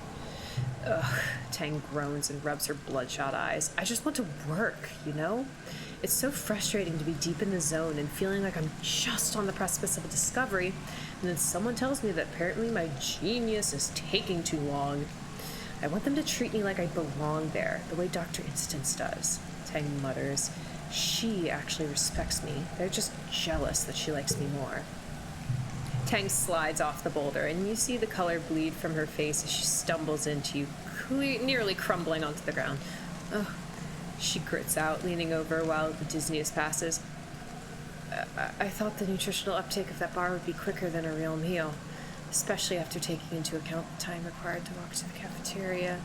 Ugh, Tang groans and rubs her bloodshot eyes. I just want to work, you know? It's so frustrating to be deep in the zone and feeling like I'm just on the precipice of a discovery, and then someone tells me that apparently my genius is taking too long. I want them to treat me like I belong there, the way Dr. Instance does, Tang mutters. She actually respects me. They're just jealous that she likes me more. Tang slides off the boulder, and you see the color bleed from her face as she stumbles into you, nearly crumbling onto the ground. Ugh. She grits out, leaning over while the dizziness passes. I thought the nutritional uptake of that bar would be quicker than a real meal, especially after taking into account the time required to walk to the cafeteria.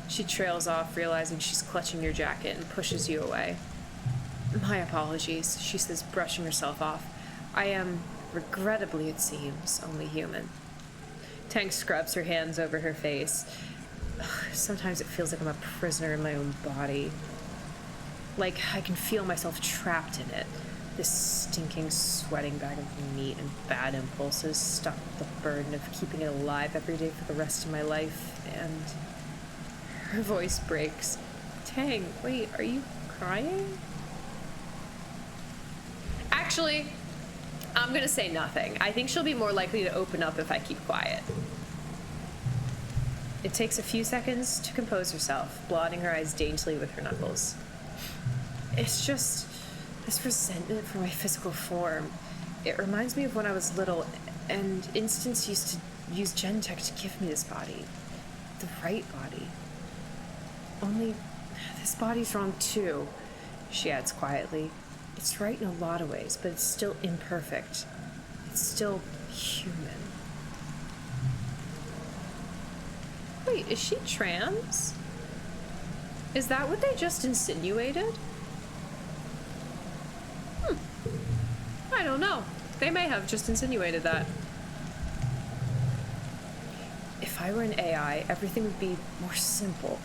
She trails off, realizing she's clutching your jacket, and pushes you away. My apologies, she says, brushing herself off. I am, regrettably it seems, only human. Tang scrubs her hands over her face. Sometimes it feels like I'm a prisoner in my own body. Like I can feel myself trapped in it. This stinking, sweating bag of meat and bad impulses, stuck with the burden of keeping it alive every day for the rest of my life, and... Her voice breaks. Tang, wait, are you crying? Actually, I'm gonna say nothing. I think she'll be more likely to open up if I keep quiet. It takes a few seconds to compose herself, blotting her eyes daintily with her knuckles. It's just this resentment for my physical form. It reminds me of when I was little, and Instance used to use Gentech to give me this body. The right body. Only this body's wrong too, she adds quietly. It's right in a lot of ways, but it's still imperfect. It's still human. Wait, is she trans? Is that what they just insinuated? I don't know. They may have just insinuated that. If I were an AI, everything would be more simple.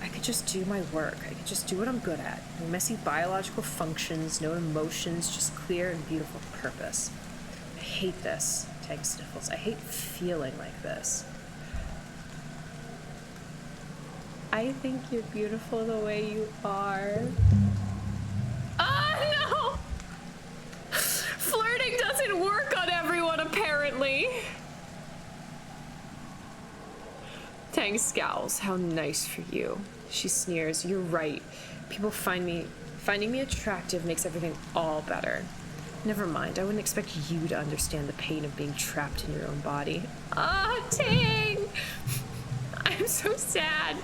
I could just do my work. I could just do what I'm good at. No messy biological functions, no emotions, just clear and beautiful purpose. I hate this, Tang sniffles. I hate feeling like this. I think you're beautiful the way you are. Oh, no! Flirting doesn't work on everyone, apparently. Tang scowls. How nice for you. She sneers. You're right. People finding me attractive makes everything all better. Never mind. I wouldn't expect you to understand the pain of being trapped in your own body. Ah, Tang! I'm so sad.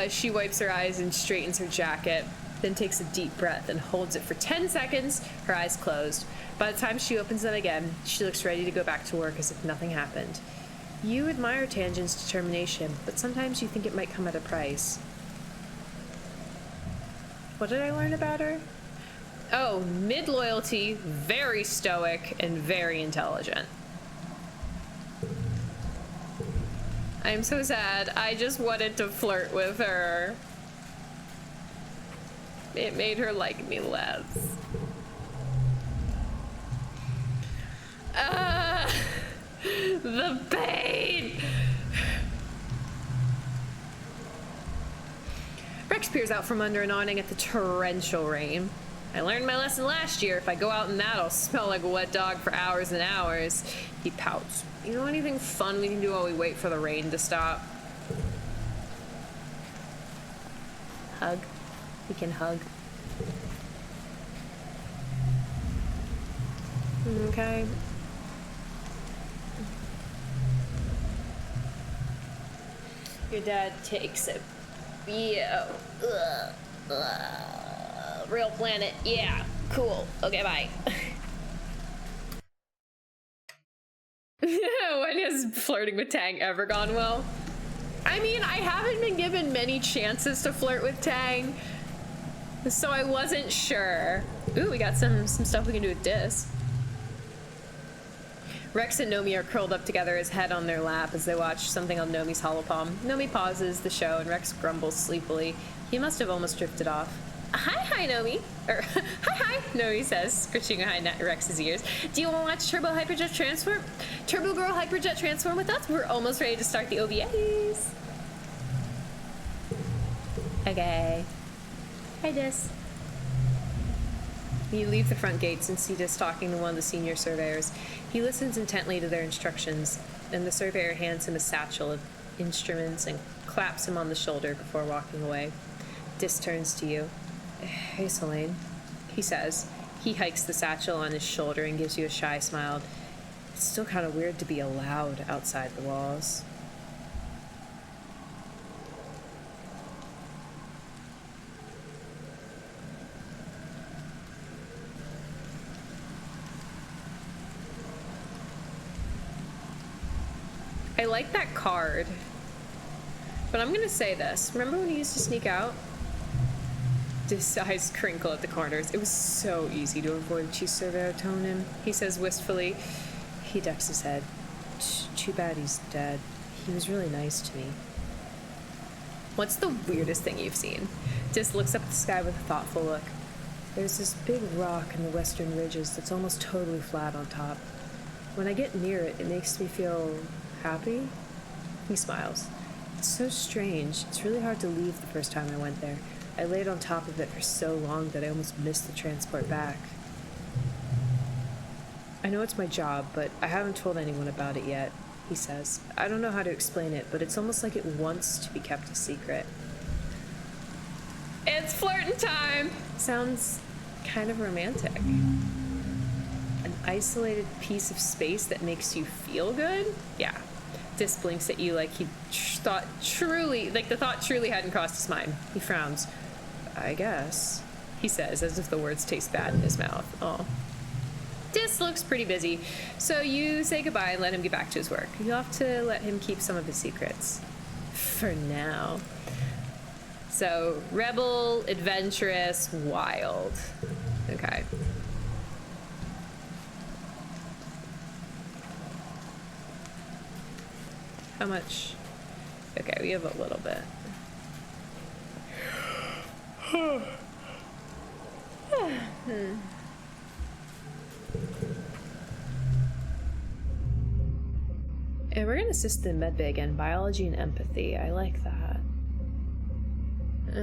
She wipes her eyes and straightens her jacket, then takes a deep breath and holds it for 10 seconds, her eyes closed. By the time she opens them again, she looks ready to go back to work as if nothing happened. You admire Tangent's determination, but sometimes you think it might come at a price. What did I learn about her? Oh, mid-loyalty, very stoic, and very intelligent. I am so sad. I just wanted to flirt with her. It made her like me less. The pain! Rex peers out from under an awning at the torrential rain. I learned my lesson last year. If I go out in that, I'll smell like a wet dog for hours and hours. He pouts. You know anything fun we can do while we wait for the rain to stop? Hug. We can hug. Okay. Your dad takes a real planet. Yeah, cool. Okay, bye. When has flirting with Tang ever gone well? I mean, I haven't been given many chances to flirt with Tang, so I wasn't sure. Ooh, we got some stuff we can do with Dis. Rex and Nomi are curled up together, his head on their lap as they watch something on Nomi's holopalm. Nomi pauses the show and Rex grumbles sleepily. He must have almost drifted off. Hi, Nomi. Or, hi, Nomi says, scritching behind Rex's ears. Do you want to watch Turbo Hyperjet Transform? Turbo Girl Hyperjet Transform with us? We're almost ready to start the OVAs. Okay. Hi, Dis. You leave the front gates and see Dis talking to one of the senior surveyors. He listens intently to their instructions, and the surveyor hands him a satchel of instruments and claps him on the shoulder before walking away. Dis turns to you. Hey, Selene, he says. He hikes the satchel on his shoulder and gives you a shy smile. It's still kind of weird to be allowed outside the walls. I like that card, but I'm gonna say this. Remember when he used to sneak out? His eyes crinkle at the corners. It was so easy to avoid Chief Surveyor Tonin, he says wistfully. He ducks his head. Too bad he's dead. He was really nice to me. What's the weirdest thing you've seen? Dis looks up at the sky with a thoughtful look. There's this big rock in the western ridges that's almost totally flat on top. When I get near it, it makes me feel happy? He smiles. It's so strange. It's really hard to leave the first time I went there. I laid on top of it for so long that I almost missed the transport back. I know it's my job, but I haven't told anyone about it yet, he says. I don't know how to explain it, but it's almost like it wants to be kept a secret. It's flirting time! Sounds kind of romantic. An isolated piece of space that makes you feel good? Yeah. Dis blinks at you like he thought truly, like the thought truly hadn't crossed his mind. He frowns. I guess, he says, as if the words taste bad in his mouth. Oh. Dis looks pretty busy, so you say goodbye and let him get back to his work. You'll have to let him keep some of his secrets. For now. So, rebel, adventurous, wild. Okay. How much? Okay, we have a little bit. And we're gonna assist in medbay again, biology and empathy. I like that. How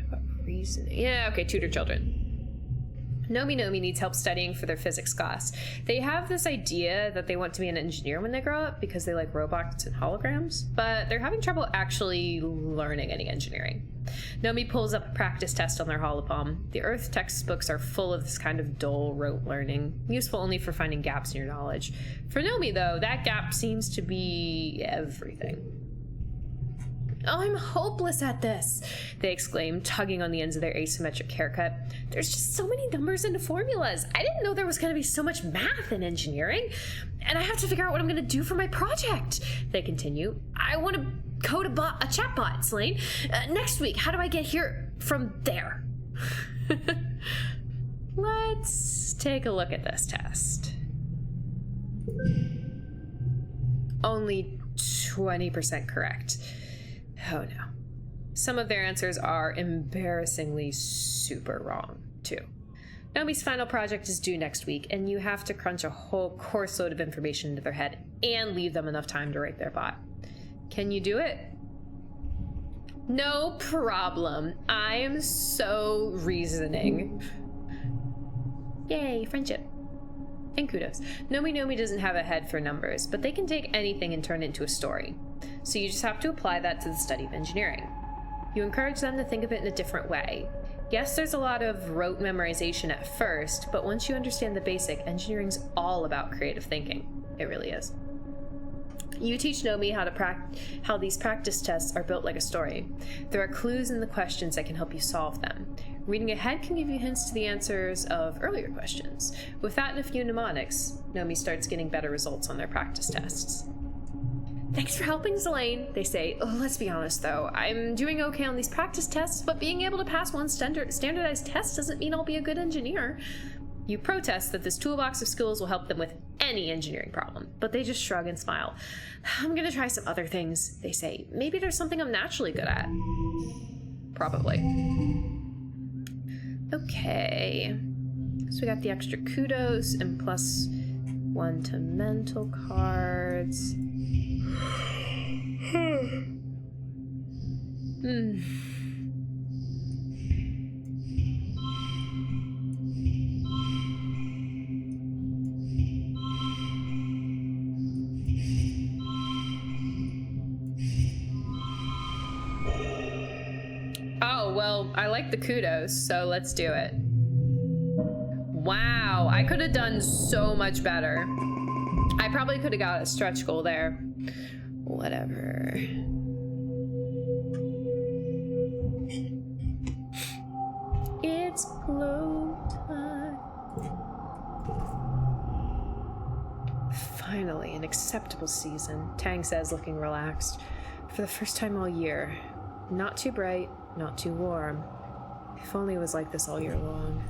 about reasoning? Yeah, okay, tutor children. Nomi needs help studying for their physics class. They have this idea that they want to be an engineer when they grow up because they like robots and holograms, but they're having trouble actually learning any engineering. Nomi pulls up a practice test on their holopalm. The Earth textbooks are full of this kind of dull rote learning, useful only for finding gaps in your knowledge. For Nomi, though, that gap seems to be everything. Oh, I'm hopeless at this, they exclaim, tugging on the ends of their asymmetric haircut. There's just so many numbers and formulas. I didn't know there was going to be so much math in engineering. And I have to figure out what I'm going to do for my project, they continue. I want to code a chatbot, Selene. Next week, how do I get here from there? Let's take a look at this test. Only 20% correct. Oh no. Some of their answers are embarrassingly super wrong, too. Nomi's final project is due next week, and you have to crunch a whole course load of information into their head and leave them enough time to write their bot. Can you do it? No problem. I am so reasoning. Yay, friendship. And kudos. Nomi doesn't have a head for numbers, but they can take anything and turn it into a story. So you just have to apply that to the study of engineering. You encourage them to think of it in a different way. Yes, there's a lot of rote memorization at first, but once you understand the basic, engineering's all about creative thinking. It really is. You teach Nomi how these practice tests are built like a story. There are clues in the questions that can help you solve them. Reading ahead can give you hints to the answers of earlier questions. With that and a few mnemonics, Nomi starts getting better results on their practice tests. Thanks for helping, Zelane, they say. Oh, let's be honest, though. I'm doing okay on these practice tests, but being able to pass one standardized test doesn't mean I'll be a good engineer. You protest that this toolbox of skills will help them with any engineering problem, but they just shrug and smile. I'm gonna try some other things, they say. Maybe there's something I'm naturally good at. Probably. Okay. So we got the extra kudos and +1 to mental cards. Oh, well, I like the kudos, so let's do it. Wow, I could have done so much better. I probably could have got a stretch goal there. Whatever. It's glow time. Finally, an acceptable season, Tang says, looking relaxed. For the first time all year. Not too bright, not too warm. If only it was like this all year long.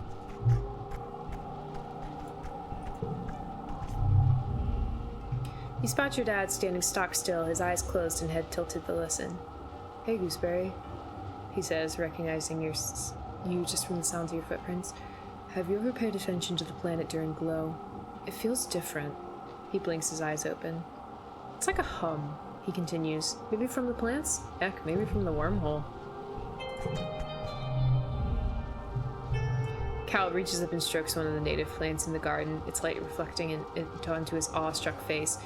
You spot your dad standing stock still, his eyes closed and head tilted to listen. Hey, Gooseberry, he says, recognizing you just from the sounds of your footprints. Have you ever paid attention to the planet during glow? It feels different. He blinks his eyes open. It's like a hum, he continues. Maybe from the plants? Heck, maybe from the wormhole. Cal reaches up and strokes one of the native plants in the garden, its light reflecting onto his awestruck face.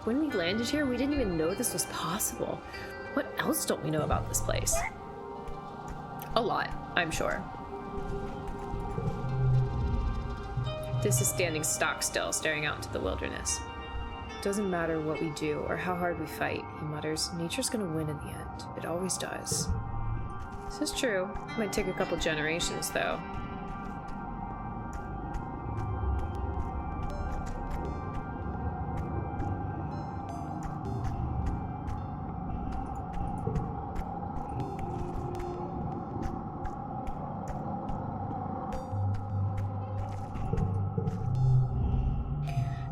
When we landed here, we didn't even know this was possible. What else don't we know about this place? A lot, I'm sure. This is standing stock still, staring out into the wilderness. Doesn't matter what we do or how hard we fight, he mutters. Nature's gonna win in the end. It always does. This is true. Might take a couple generations, though.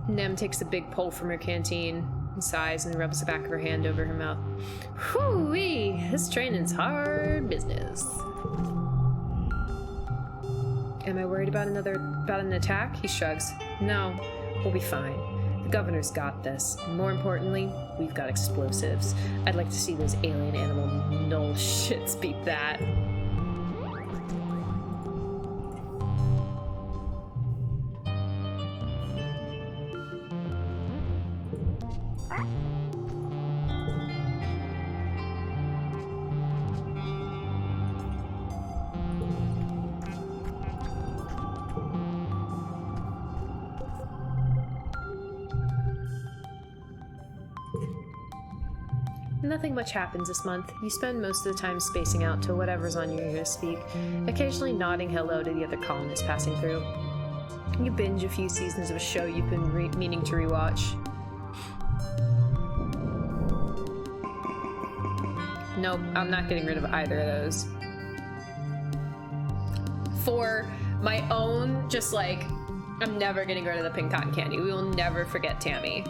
Nem takes a big pull from her canteen and sighs and rubs the back of her hand over her mouth. Whoo-wee! This training's hard business. Am I worried about an attack? He shrugs. No, we'll be fine. The governor's got this. And more importantly, we've got explosives. I'd like to see those alien animal null shits beat that. Nothing much happens this month. You spend most of the time spacing out to whatever's on your ear to speak, occasionally nodding hello to the other colonists passing through. You binge a few seasons of a show you've been meaning to rewatch. Nope, I'm not getting rid of either of those. For my own, just like, I'm never getting rid of the pink cotton candy. We will never forget Tammy.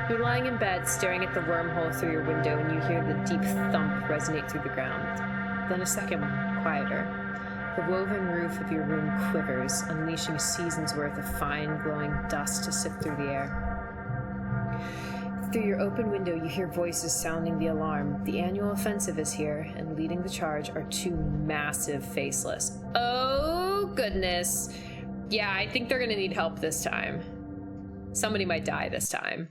You're lying in bed, staring at the wormhole through your window, and you hear the deep thump resonate through the ground. Then a second one, quieter. The woven roof of your room quivers, unleashing a season's worth of fine, glowing dust to sift through the air. Through your open window, you hear voices sounding the alarm. The annual offensive is here, and leading the charge are two massive faceless. Oh, goodness. Yeah, I think they're gonna need help this time. Somebody might die this time.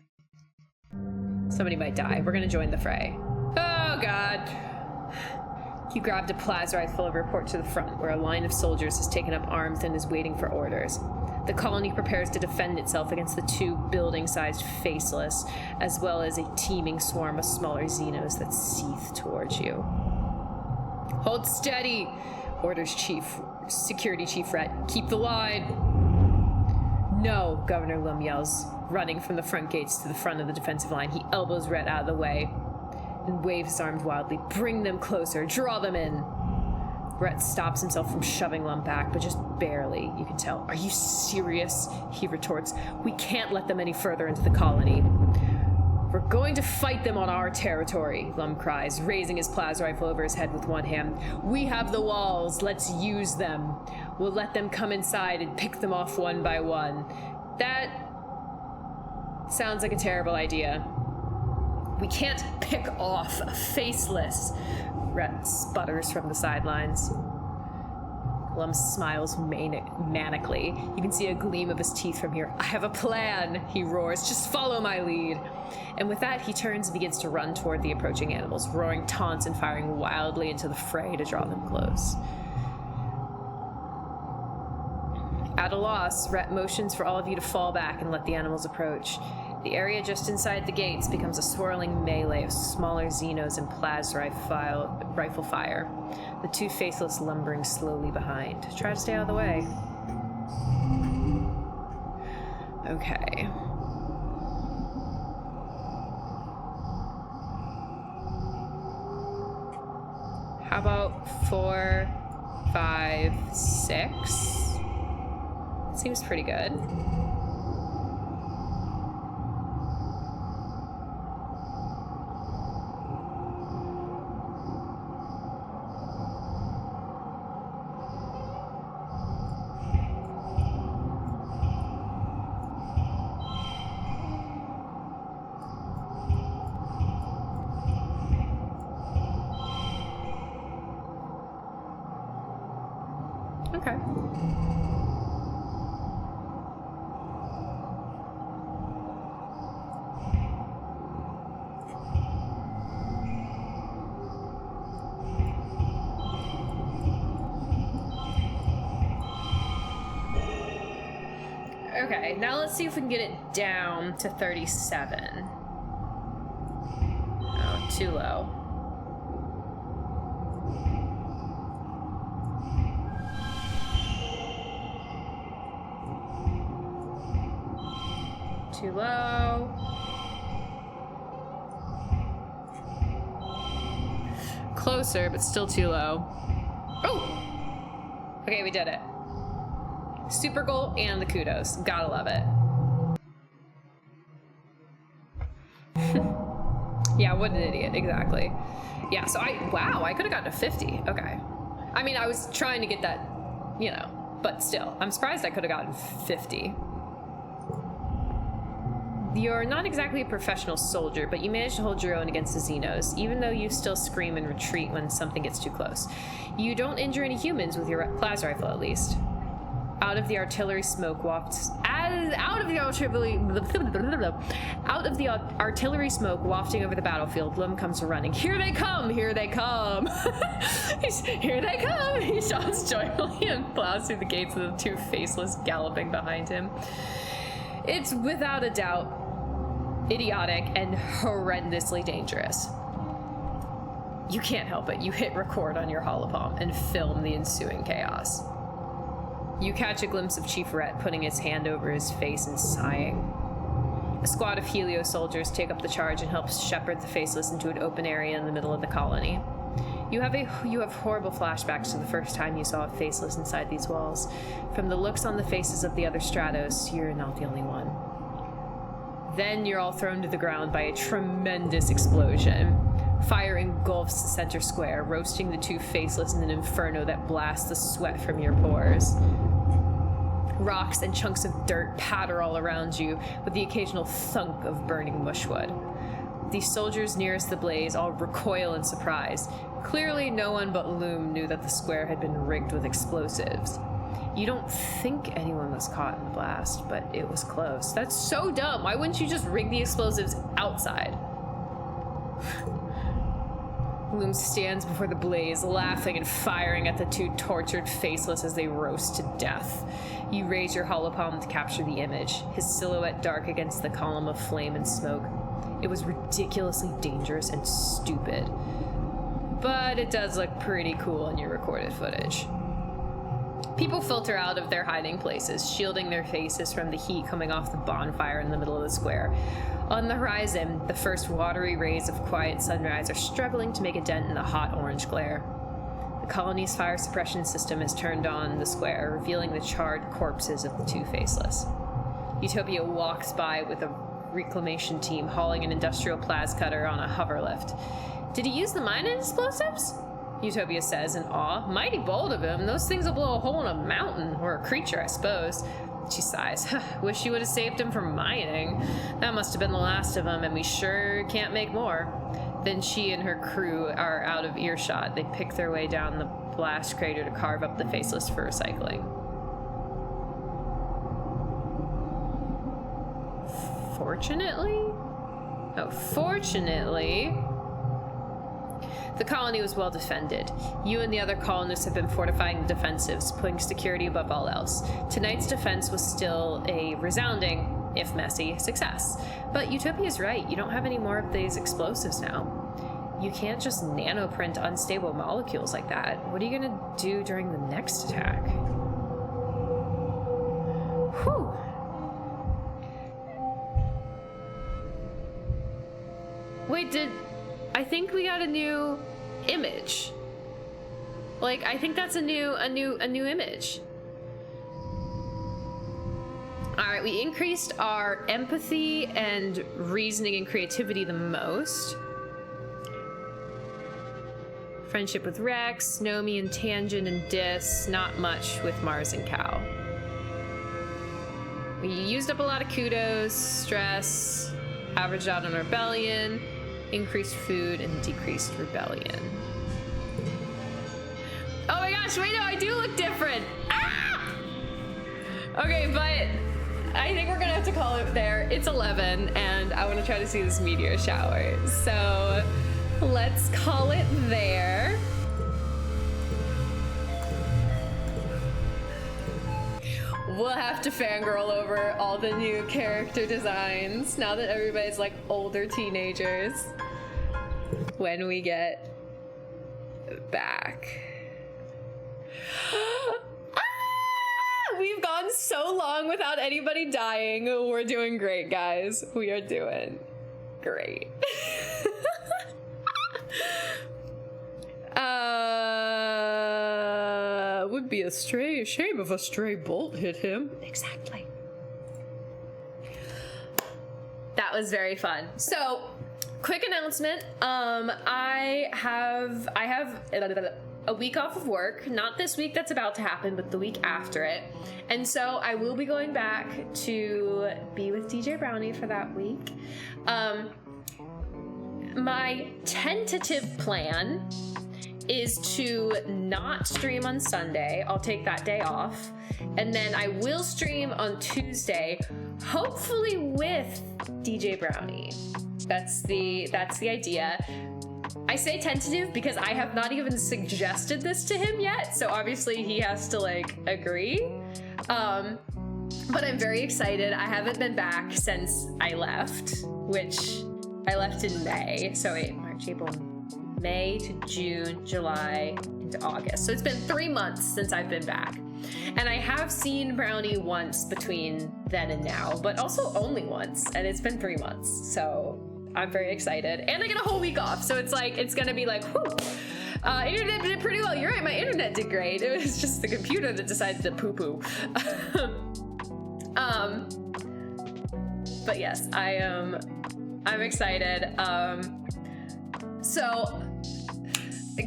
Somebody might die. We're gonna join the fray. Oh, God. You grabbed a plasma rifle and report to the front, where a line of soldiers has taken up arms and is waiting for orders. The colony prepares to defend itself against the two building-sized faceless, as well as a teeming swarm of smaller Xenos that seethe towards you. Hold steady, orders Security Chief Rhett. Keep the line. No, Governor Lum yells, running from the front gates to the front of the defensive line. He elbows Rhett out of the way and waves his arms wildly. Bring them closer. Draw them in. Rhett stops himself from shoving Lum back, but just barely, you can tell. Are you serious? He retorts. We can't let them any further into the colony. We're going to fight them on our territory, Lum cries, raising his plasma rifle over his head with one hand. We have the walls. Let's use them. We'll let them come inside and pick them off one by one. That sounds like a terrible idea. We can't pick off a faceless, Rhett sputters from the sidelines. Lum smiles manically. You can see a gleam of his teeth from here. I have a plan, he roars. Just follow my lead. And with that, he turns and begins to run toward the approaching animals, roaring taunts and firing wildly into the fray to draw them close. At a loss, Rhett motions for all of you to fall back and let the animals approach. The area just inside the gates becomes a swirling melee of smaller Xenos and plasma rifle fire, the two faceless lumbering slowly behind. Try to stay out of the way. Okay. How about 4, 5, 6? Seems pretty good. Okay. Okay, now let's see if we can get it down to 37. Oh, too low. Too low. Closer, but still too low. Oh! Okay, we did it. Super goal and the kudos. Gotta love it. Yeah, what an idiot. Exactly. Yeah, so wow, I could have gotten to 50. Okay. I mean, I was trying to get that, you know, but still. I'm surprised I could have gotten 50. You're not exactly a professional soldier, but you manage to hold your own against the Xenos, even though you still scream and retreat when something gets too close. You don't injure any humans with your plasma rifle, at least. Out of the artillery smoke wafting over the battlefield, Lum comes running. Here they come! Here they come! Here they come! He shouts joyfully and plows through the gates with the two faceless galloping behind him. It's without a doubt idiotic, and horrendously dangerous. You can't help it. You hit record on your holopalm and film the ensuing chaos. You catch a glimpse of Chief Rhett putting his hand over his face and sighing. A squad of Helio soldiers take up the charge and help shepherd the Faceless into an open area in the middle of the colony. You have horrible flashbacks to the first time you saw a Faceless inside these walls. From the looks on the faces of the other Stratos, you're not the only one. Then you're all thrown to the ground by a tremendous explosion. Fire engulfs the center square, roasting the two Faceless in an inferno that blasts the sweat from your pores. Rocks and chunks of dirt patter all around you, with the occasional thunk of burning mushwood. The soldiers nearest the blaze all recoil in surprise. Clearly, no one but Loom knew that the square had been rigged with explosives. You don't think anyone was caught in the blast, but it was close. That's so dumb. Why wouldn't you just rig the explosives outside? Loom stands before the blaze, laughing and firing at the two tortured Faceless as they roast to death. You raise your holopalm to capture the image, his silhouette dark against the column of flame and smoke. It was ridiculously dangerous and stupid, but it does look pretty cool in your recorded footage. People filter out of their hiding places, shielding their faces from the heat coming off the bonfire in the middle of the square. On the horizon, the first watery rays of quiet sunrise are struggling to make a dent in the hot orange glare. The colony's fire suppression system is turned on the square, revealing the charred corpses of the two Faceless. Utopia walks by with a reclamation team hauling an industrial plas cutter on a hoverlift. Did he use the mine explosives? Utopia says in awe. Mighty bold of him. Those things will blow a hole in a mountain, or a creature, I suppose. She sighs. Wish you would have saved him from mining. That must have been the last of them, and we sure can't make more. Then she and her crew are out of earshot. They pick their way down the blast crater to carve up the Faceless for recycling. Fortunately, the colony was well defended. You and the other colonists have been fortifying the defensives, putting security above all else. Tonight's defense was still a resounding, if messy, success. But Utopia's right. You don't have any more of these explosives now. You can't just nanoprint unstable molecules like that. What are you gonna do during the next attack? Whew. Wait, I think we got a new image. Like, I think that's a new image. All right, we increased our empathy and reasoning and creativity the most. Friendship with Rex, Nomi and Tangent and Dis, not much with Mars and Cal. We used up a lot of kudos, stress, averaged out on rebellion, increased food, and decreased rebellion. Oh my gosh, wait, no, I do look different. Ah! Okay, but I think we're gonna have to call it there. It's 11, and I want to try to see this meteor shower. So let's call it there. We'll have to fangirl over all the new character designs now that everybody's like older teenagers when we get back. We've gone so long without anybody dying. We're doing great, guys. We are doing great. Would be a shame if a stray bolt hit him. Exactly. That was very fun. So, quick announcement. I have a week off of work. Not this week that's about to happen, but the week after it. And so I will be going back to be with DJ Brownie for that week. My tentative plan is to not stream on Sunday. I'll take that day off. And then I will stream on Tuesday, hopefully with DJ Brownie. That's the idea. I say tentative because I have not even suggested this to him yet, so obviously he has to like agree. But I'm very excited. I haven't been back since I left which I left in May. So wait, March, April, May to June, July into August. So it's been 3 months since I've been back. And I have seen Brownie once between then and now, but also only once, and it's been 3 months. So I'm very excited. And I get a whole week off, so it's like, it's gonna be like, whew. Internet did pretty well. You're right, my internet did great. It was just the computer that decided to poo-poo. But yes, I'm excited. So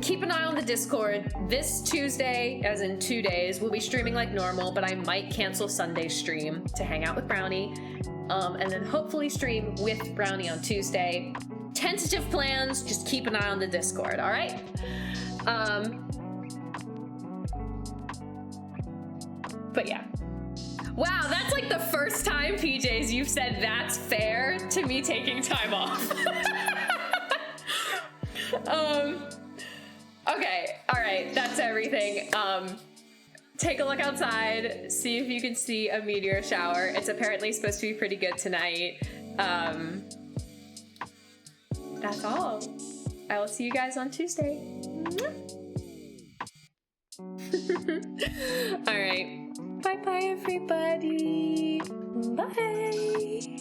keep an eye on the Discord. This Tuesday, as in 2 days, we'll be streaming like normal, but I might cancel Sunday's stream to hang out with Brownie. And then hopefully stream with Brownie on Tuesday. Tentative plans, just keep an eye on the Discord, all right? But yeah. Wow, that's like the first time, PJs, you've said that's fair to me taking time off. Okay, all right, that's everything. Take a look outside, see if you can see a meteor shower. It's apparently supposed to be pretty good tonight. That's all. I will see you guys on Tuesday. All right. Bye-bye, everybody. Bye.